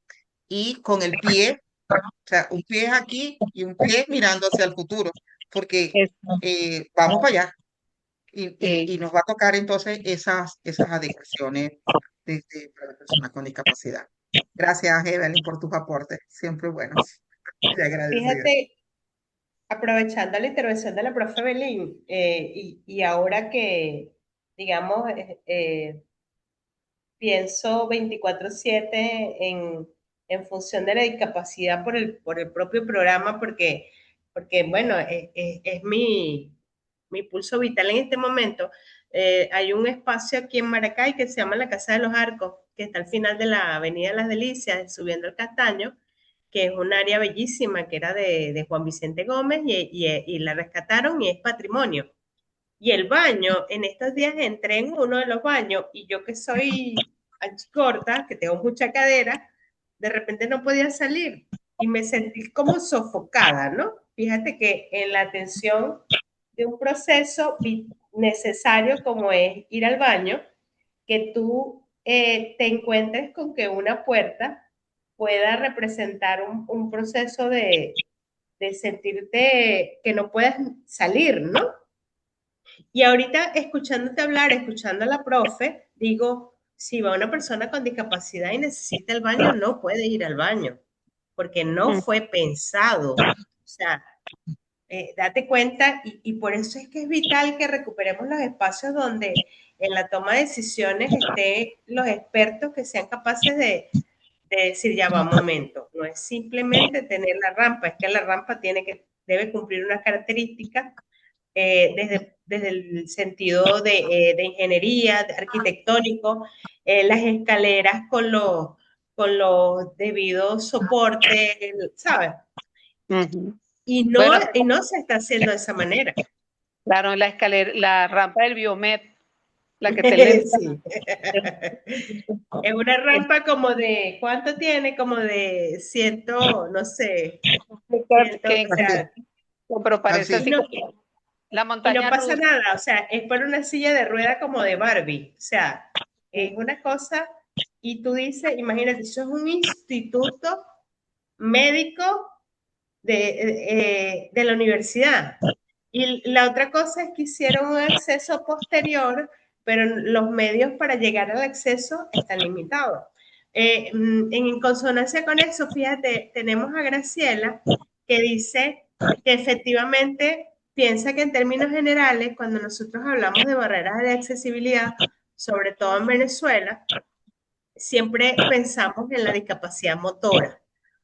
Y con el pie, o sea, un pie aquí y un pie mirando hacia el futuro, porque es- vamos para allá y sí. nos va a tocar entonces esas adecuaciones para las personas con discapacidad. Gracias, Evelyn, por tus aportes. Siempre buenos. Te agradecida. Fíjate, aprovechando la intervención de la profe Belín, y ahora que, digamos, pienso 24/7 en función de la discapacidad por el propio programa, porque bueno, es mi pulso vital en este momento. Hay un espacio aquí en Maracay que se llama la Casa de los Arcos, que está al final de la Avenida Las Delicias, subiendo el Castaño, que es un área bellísima, que era de Juan Vicente Gómez, y la rescataron y es patrimonio. Y el baño, en estos días entré en uno de los baños y yo que soy corta, que tengo mucha cadera, de repente no podía salir y me sentí como sofocada, ¿no? Fíjate que en la atención de un proceso necesario como es ir al baño, que tú te encuentres con que una puerta pueda representar un proceso de sentirte que no puedas salir, ¿no? Y ahorita escuchándote hablar, escuchando a la profe, digo, si va una persona con discapacidad y necesita el baño, no puede ir al baño, porque no Mm. fue pensado. O sea, date cuenta, y por eso es que es vital que recuperemos los espacios donde en la toma de decisiones estén los expertos que sean capaces de decir, ya va un momento, no es simplemente tener la rampa, es que la rampa debe cumplir unas características desde el sentido de ingeniería, de arquitectónico, las escaleras con los debidos soportes, ¿sabes? Ujú. Y no, Bueno, y no se está haciendo de esa manera. claro, la escalera, la rampa del Biomed, la que te le Sí. Es una rampa como de, ¿cuánto tiene? Como de ciento, no sé, ciento, o Así, sea, pero parece así. y así no, como la Y no montaña pasa rusa. nada, o sea, es por una silla de rueda como de Barbie, o sea, es una cosa, y tú dices, imagínate, eso es un instituto médico de la universidad. Y la otra cosa es que hicieron un acceso posterior, pero los medios para llegar al acceso están limitados. En consonancia con eso, fíjate, tenemos a Graciela que dice que efectivamente piensa que en términos generales, cuando nosotros hablamos de barreras de accesibilidad, sobre todo en Venezuela, siempre pensamos en la discapacidad motora.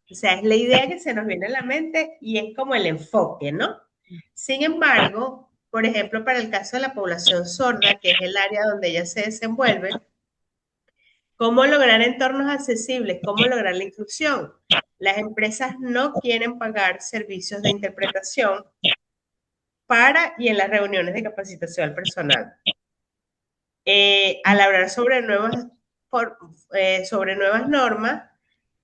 O sea, es la idea que se nos viene a la mente y es como el enfoque, ¿no? Sin embargo, por ejemplo, para el caso de la población sorda, que es el área donde ella se desenvuelve, ¿cómo lograr entornos accesibles? ¿Cómo lograr la inclusión? Las empresas no quieren pagar servicios de interpretación para y en las reuniones de capacitación al personal. Al hablar sobre nuevas normas,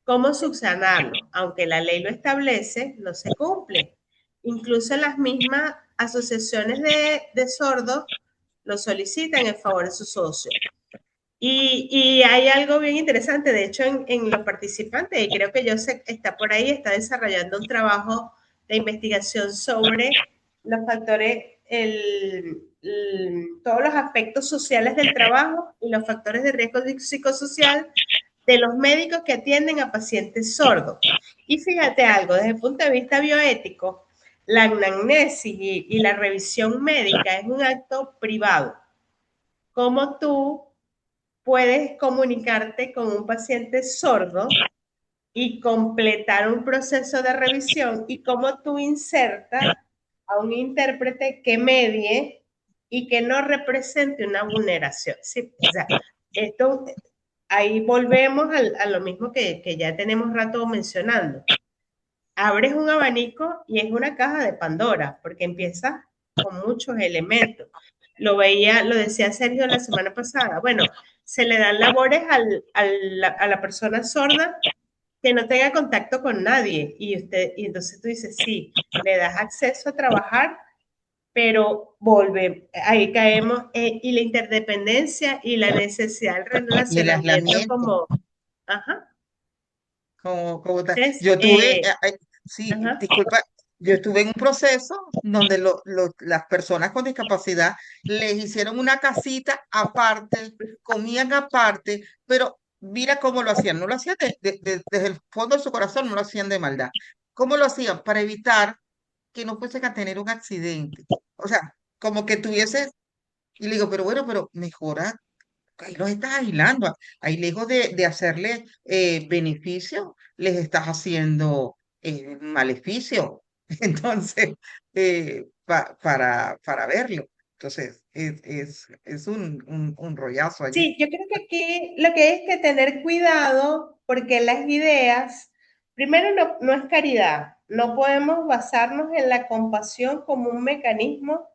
¿cómo subsanarlo? Aunque la ley lo establece, no se cumple. incluso las mismas asociaciones de sordos lo solicitan en favor de sus socios. Y hay algo bien interesante, de hecho, en los participantes, y creo que Joseph está por ahí, está desarrollando un trabajo de investigación sobre los factores, todos los aspectos sociales del trabajo y los factores de riesgo psicosocial de los médicos que atienden a pacientes sordos. Y fíjate algo, desde el punto de vista bioético, la anamnesis y la revisión médica es un acto privado. ¿Cómo tú puedes comunicarte con un paciente sordo y completar un proceso de revisión? Y cómo tú insertas a un intérprete que medie y que no represente una vulneración. Sí, o sea, esto, ahí volvemos a lo mismo que ya tenemos rato mencionando. Abres un abanico y es una caja de Pandora, porque empiezas con muchos elementos. Lo decía Sergio la semana pasada. Bueno, se le dan labores a la persona sorda que no tenga contacto con nadie. Y entonces tú dices, sí, le das acceso a trabajar, pero ahí caemos, y la interdependencia y la necesidad del Y el relacionamiento aislamiento, como, ajá, como tal. entonces, Yo tuve, sí, ajá, disculpa, yo estuve en un proceso donde las personas con discapacidad les hicieron una casita aparte, comían aparte, pero mira cómo lo hacían. No lo hacían desde el fondo de su corazón, no lo hacían de maldad. ¿Cómo lo hacían? Para evitar que no fuesen a tener un accidente. O sea, como que tuviese, y le digo, pero bueno, pero mejora, ahí los estás aislando, ahí lejos de hacerle beneficio, les estás haciendo maleficio. Entonces, para verlo. Entonces, es un rollazo allí. sí, yo creo que aquí lo que hay es que tener cuidado porque las ideas, primero no es caridad, no podemos basarnos en la compasión como un mecanismo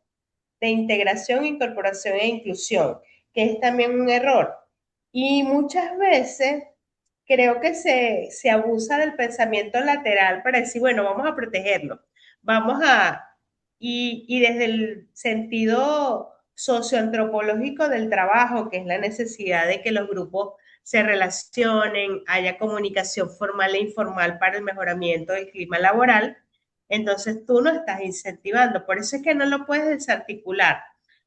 de integración, incorporación e inclusión, que es también un error. Y muchas veces creo que se abusa del pensamiento lateral para decir, bueno, vamos a protegerlo, vamos a, y desde el sentido socioantropológico del trabajo, que es la necesidad de que los grupos se relacionen, haya comunicación formal e informal para el mejoramiento del clima laboral, entonces tú no estás incentivando. Por eso es que no lo puedes desarticular.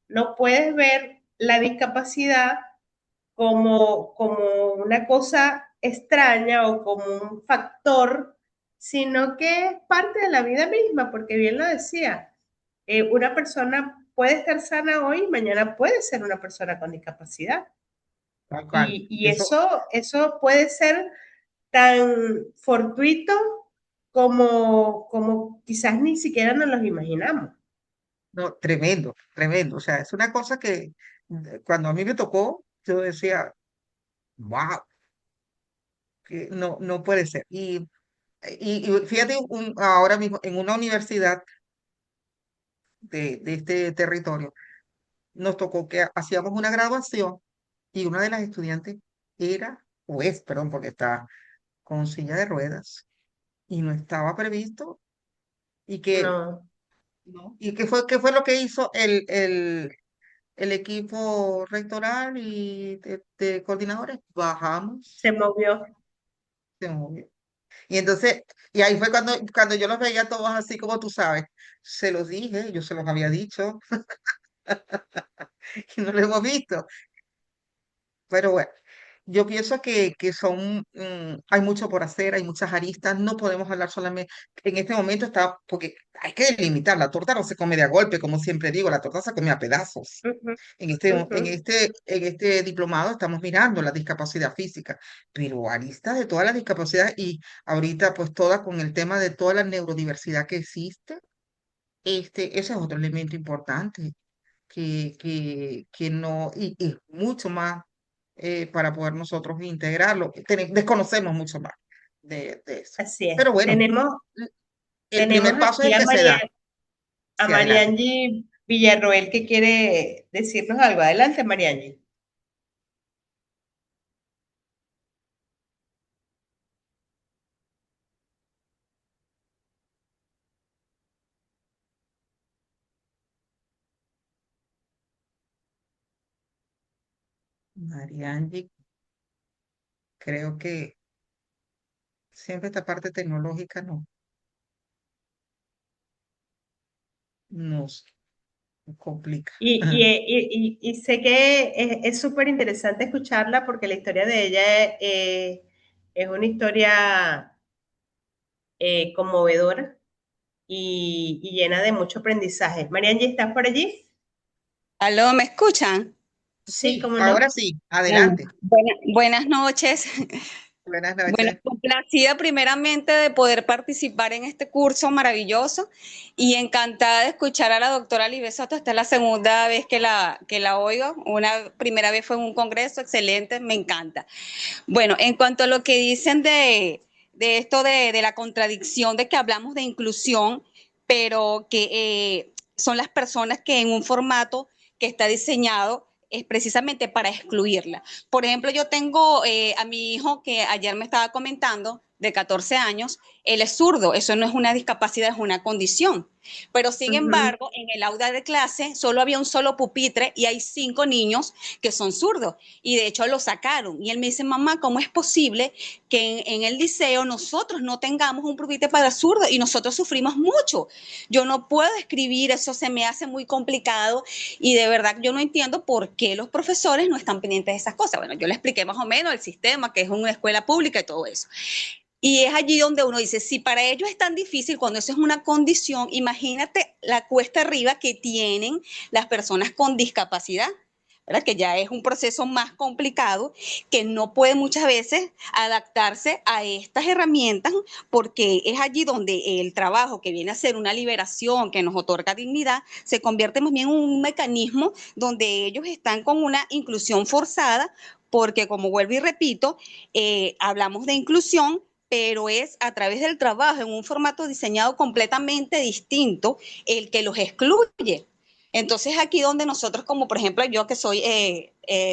No puedes ver la discapacidad como una cosa extraña o como un factor, sino que es parte de la vida misma, porque bien lo decía, una persona puede estar sana hoy y mañana puede ser una persona con discapacidad. Tal cual. Y eso puede ser tan fortuito como quizás ni siquiera nos los imaginamos. No, tremendo, tremendo. O sea, es una cosa que cuando a mí me tocó, yo decía, wow, que no puede ser. Y fíjate, ahora mismo en una universidad de este territorio, nos tocó que hacíamos una graduación y una de las estudiantes era, o es, perdón, porque está con silla de ruedas y no estaba previsto y que, No, ¿no? ¿Y qué fue lo que hizo el equipo rectoral y de coordinadores? Bajamos, se movió. se movió. Y entonces, y ahí fue cuando yo los veía todos así como tú sabes, se los dije, yo se los había dicho y no lo hemos visto. Pero bueno, yo pienso que hay mucho por hacer, hay muchas aristas, no podemos hablar solamente, en este momento está, porque hay que delimitar, la torta no se come de a golpe, como siempre digo, la torta se come a pedazos. Ujú, En ujú. este diplomado estamos mirando la discapacidad física, pero aristas de todas las discapacidades y ahorita pues todas con el tema de toda la neurodiversidad que existe, ese es otro elemento importante que no, y mucho más para poder nosotros integrarlo. Desconocemos mucho más de eso. Así es. Pero bueno, Tenemos, el tenemos primer paso es aquí el que se da. A Sí, adelante. Mariangi Villarroel que quiere decirnos algo. Adelante, Mariangi. Mariangi, creo que siempre esta parte tecnológica nos complica. Y sé que es súper interesante escucharla porque la historia de ella es una historia conmovedora y llena de mucho aprendizaje. Mariangi, ¿estás por allí? ¿Aló, me escuchan? Sí, Sí, cómo ahora no. sí, adelante. Buenas noches. Buenas Bueno, noches. complacida primeramente de poder participar en este curso maravilloso y encantada de escuchar a la doctora Libet Soto. Esta es la segunda vez que la oigo. Una primera vez fue en un congreso, excelente, me encanta. Bueno, en cuanto a lo que dicen de esto de la contradicción de que hablamos de inclusión, pero que son las personas que en un formato que está diseñado es precisamente para excluirla. Por ejemplo, yo tengo a mi hijo que ayer me estaba comentando, de 14 años, él es zurdo, eso no es una discapacidad, es una condición. Pero sin Ujú. embargo, en el aula de clase solo había un solo pupitre y hay 5 niños que son zurdos y de hecho lo sacaron. Y él me dice, mamá, ¿cómo es posible que en el liceo nosotros no tengamos un pupitre para zurdos y nosotros sufrimos mucho? Yo no puedo escribir, eso se me hace muy complicado y de verdad yo no entiendo por qué los profesores no están pendientes de esas cosas. Bueno, yo le expliqué más o menos el sistema, que es una escuela pública y todo eso. Y es allí donde uno dice, si para ellos es tan difícil cuando eso es una condición, imagínate la cuesta arriba que tienen las personas con discapacidad, ¿verdad? Que ya es un proceso más complicado, que no puede muchas veces adaptarse a estas herramientas, porque es allí donde el trabajo que viene a ser una liberación, que nos otorga dignidad, se convierte más bien en un mecanismo donde ellos están con una inclusión forzada, porque como vuelvo y repito, hablamos de inclusión, pero es a través del trabajo en un formato diseñado completamente distinto el que los excluye. Entonces aquí donde nosotros, como por ejemplo yo que soy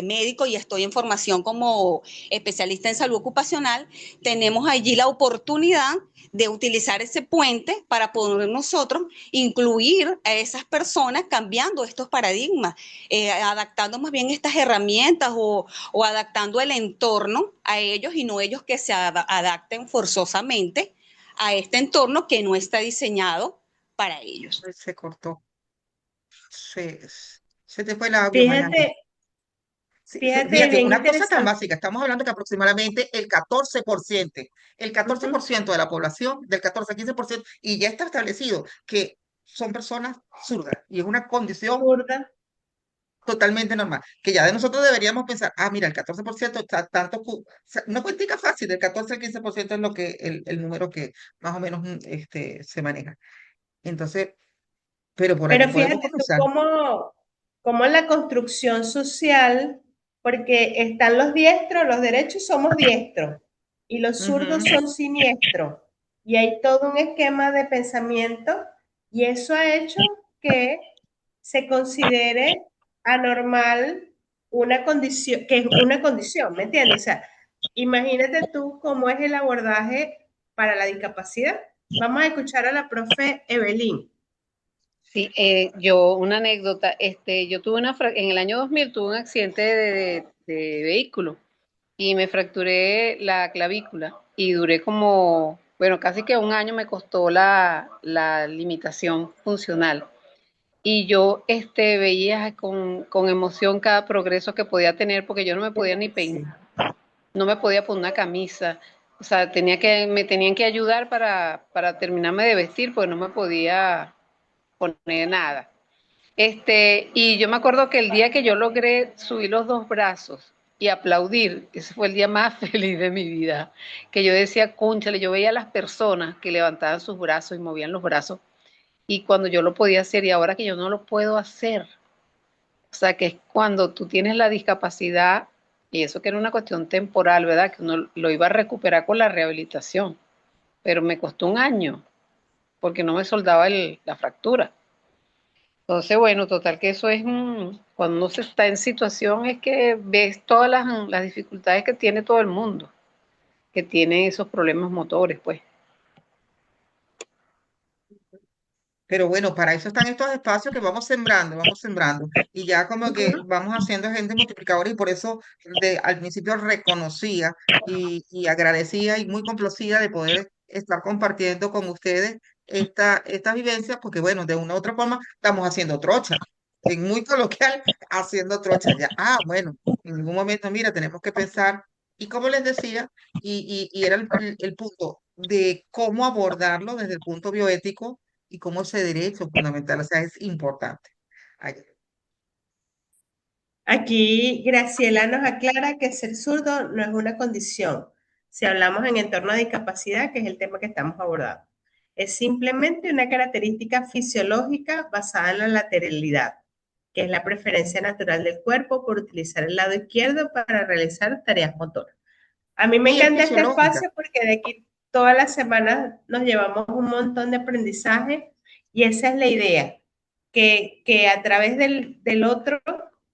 médico y estoy en formación como especialista en salud ocupacional, tenemos allí la oportunidad de utilizar ese puente para poder nosotros incluir a esas personas cambiando estos paradigmas, adaptando más bien estas herramientas o adaptando el entorno a ellos y no ellos que se adapten forzosamente a este entorno que no está diseñado para ellos. Se cortó. Se, se te fue el audio, Mariangi. Fíjate, Sí, fíjate, fíjate, bien una cosa tan interesante. básica, estamos hablando que aproximadamente el 14% de la población, del 14 al 15%, y ya está establecido que son personas zurdas, y es una condición Zurda. totalmente normal, que ya de nosotros deberíamos pensar, mira, el 14% está tanto, no cuentica fácil, del 14 al 15% es lo que, el número que más o menos se maneja. Entonces, pero por allí Pero podemos fíjate tú comenzar. cómo la construcción social, porque están los diestros, los derechos somos diestros y los zurdos Ujú. son siniestros. Y hay todo un esquema de pensamiento y eso ha hecho que se considere anormal una condición, que es una condición, ¿me entiendes? O sea, imagínate tú cómo es el abordaje para la discapacidad. Vamos a escuchar a la profe Evelyn. Sí, yo, una anécdota, yo tuve en el año 2000 tuve un accidente de vehículo y me fracturé la clavícula y duré como, bueno, casi que un año me costó la limitación funcional. Y yo veía con emoción cada progreso que podía tener porque yo no me podía ni peinar, Sí. no me podía poner una camisa, o sea, me tenían que ayudar para terminarme de vestir porque no me podía poner nada. Y yo me acuerdo que el día que yo logré subir los dos brazos y aplaudir, ese fue el día más feliz de mi vida, que yo decía, cónchale, yo veía a las personas que levantaban sus brazos y movían los brazos, y cuando yo lo podía hacer y ahora que yo no lo puedo hacer, o sea, que es cuando tú tienes la discapacidad, y eso que era una cuestión temporal, ¿verdad? Que uno lo iba a recuperar con la rehabilitación, pero me costó un año, porque no me soldaba la fractura. Entonces, bueno, total que eso es, cuando uno se está en situación es que ves todas las dificultades que tiene todo el mundo, que tiene esos problemas motores, pues. Pero bueno, para eso están estos espacios que vamos sembrando. Y ya como que Ujú. vamos haciendo gente multiplicadora y por eso al principio reconocía y agradecía y muy complacida de poder estar compartiendo con ustedes esta vivencia, porque bueno, de una u otra forma estamos haciendo trocha. En muy coloquial, haciendo trocha. Ya, bueno, en algún momento, mira, tenemos que pensar. Y como les decía, y era el punto de cómo abordarlo desde el punto bioético y cómo ese derecho fundamental, o sea, es importante. Ay, Aquí Graciela nos aclara que ser zurdo no es una condición. Si hablamos en entorno de discapacidad, que es el tema que estamos abordando, es simplemente una característica fisiológica basada en la lateralidad, que es la preferencia natural del cuerpo por utilizar el lado izquierdo para realizar tareas motoras. A mí me y es encanta este fisiológica. espacio porque de aquí todas las semanas nos llevamos un montón de aprendizaje y esa es la idea, que a través del otro,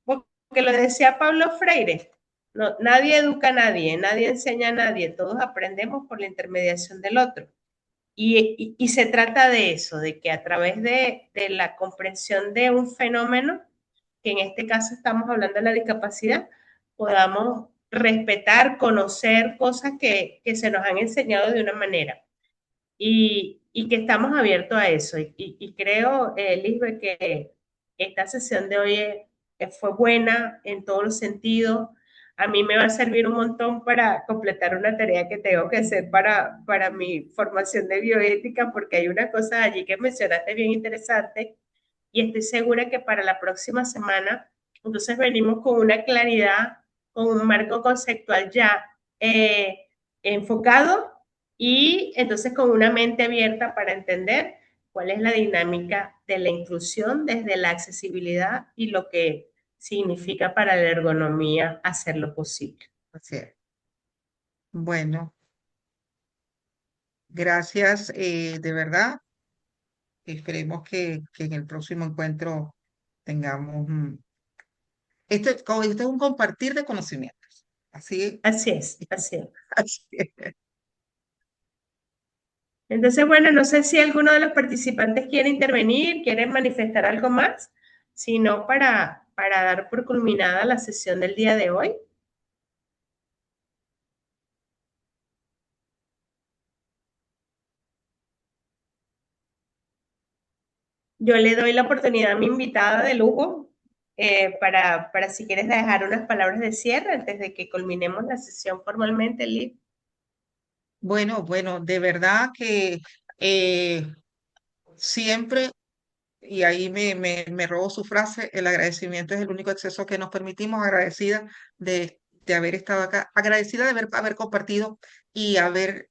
porque lo decía Pablo Freire, no, nadie educa a nadie, nadie enseña a nadie, todos aprendemos por la intermediación del otro. Y se trata de eso, de que a través de la comprensión de un fenómeno, que en este caso estamos hablando de la discapacidad, podamos respetar, conocer cosas que se nos han enseñado de una manera y que estamos abiertos a eso. Y creo, Lisbeth, que esta sesión de hoy fue buena en todos los sentidos. A mí me va a servir un montón para completar una tarea que tengo que hacer para mi formación de bioética, porque hay una cosa allí que mencionaste bien interesante y estoy segura que para la próxima semana, entonces venimos con una claridad, con un marco conceptual ya enfocado y entonces con una mente abierta para entender cuál es la dinámica de la inclusión desde la accesibilidad y lo que significa para la ergonomía hacerlo posible. Así es. Bueno, gracias de verdad. Esperemos que en el próximo encuentro tengamos, este es un compartir de conocimientos. Así, Así es, así es. así es. Entonces, bueno, no sé si alguno de los participantes quiere intervenir, quiere manifestar algo más, sino para dar por culminada la sesión del día de hoy. Yo le doy la oportunidad a mi invitada de lujo para si quieres dejar unas palabras de cierre antes de que culminemos la sesión formalmente, Liz. Bueno, de verdad que eh, siempre, y ahí me robo su frase, el agradecimiento es el único acceso que nos permitimos, agradecida de haber estado acá, agradecida de haber compartido y haber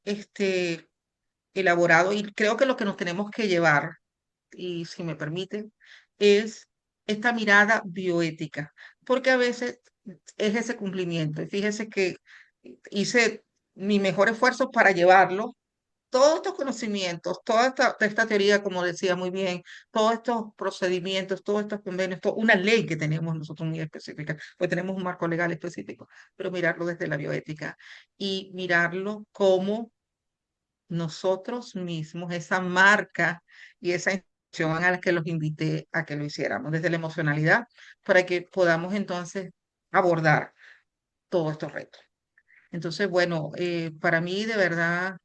elaborado, y creo que lo que nos tenemos que llevar, y si me permite, es esta mirada bioética, porque a veces es ese cumplimiento. Y fíjese que hice mi mejor esfuerzo para llevarlo todos estos conocimientos, toda esta teoría, como decía muy bien, todos estos procedimientos, todos estos convenios, una ley que tenemos nosotros muy específica, pues tenemos un marco legal específico, pero mirarlo desde la bioética y mirarlo como nosotros mismos, esa marca y esa intención a la que los invité a que lo hiciéramos, desde la emocionalidad, para que podamos entonces abordar todos estos retos. Entonces, bueno, para mí de verdad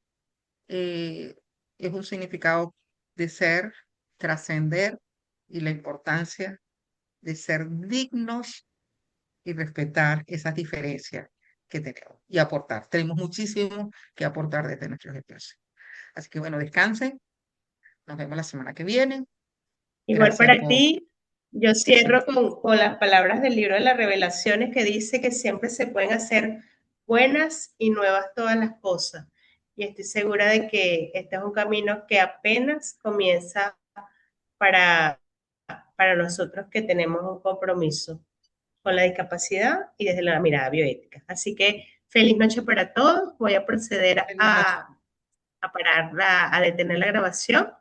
eh, es un significado de ser, trascender y la importancia de ser dignos y respetar esas diferencias que tenemos y aportar. Tenemos muchísimo que aportar desde nuestros espacios. Así que bueno, descansen. Nos vemos la semana que viene. Igual Gracias para por... ti, yo cierro con las palabras del libro de las Revelaciones que dice que siempre se pueden hacer buenas y nuevas todas las cosas. Y estoy segura de que este es un camino que apenas comienza para, para nosotros que tenemos un compromiso con la discapacidad y desde la mirada bioética. Así que feliz noche para todos. Voy a proceder Feliz noche. a parar, a detener la grabación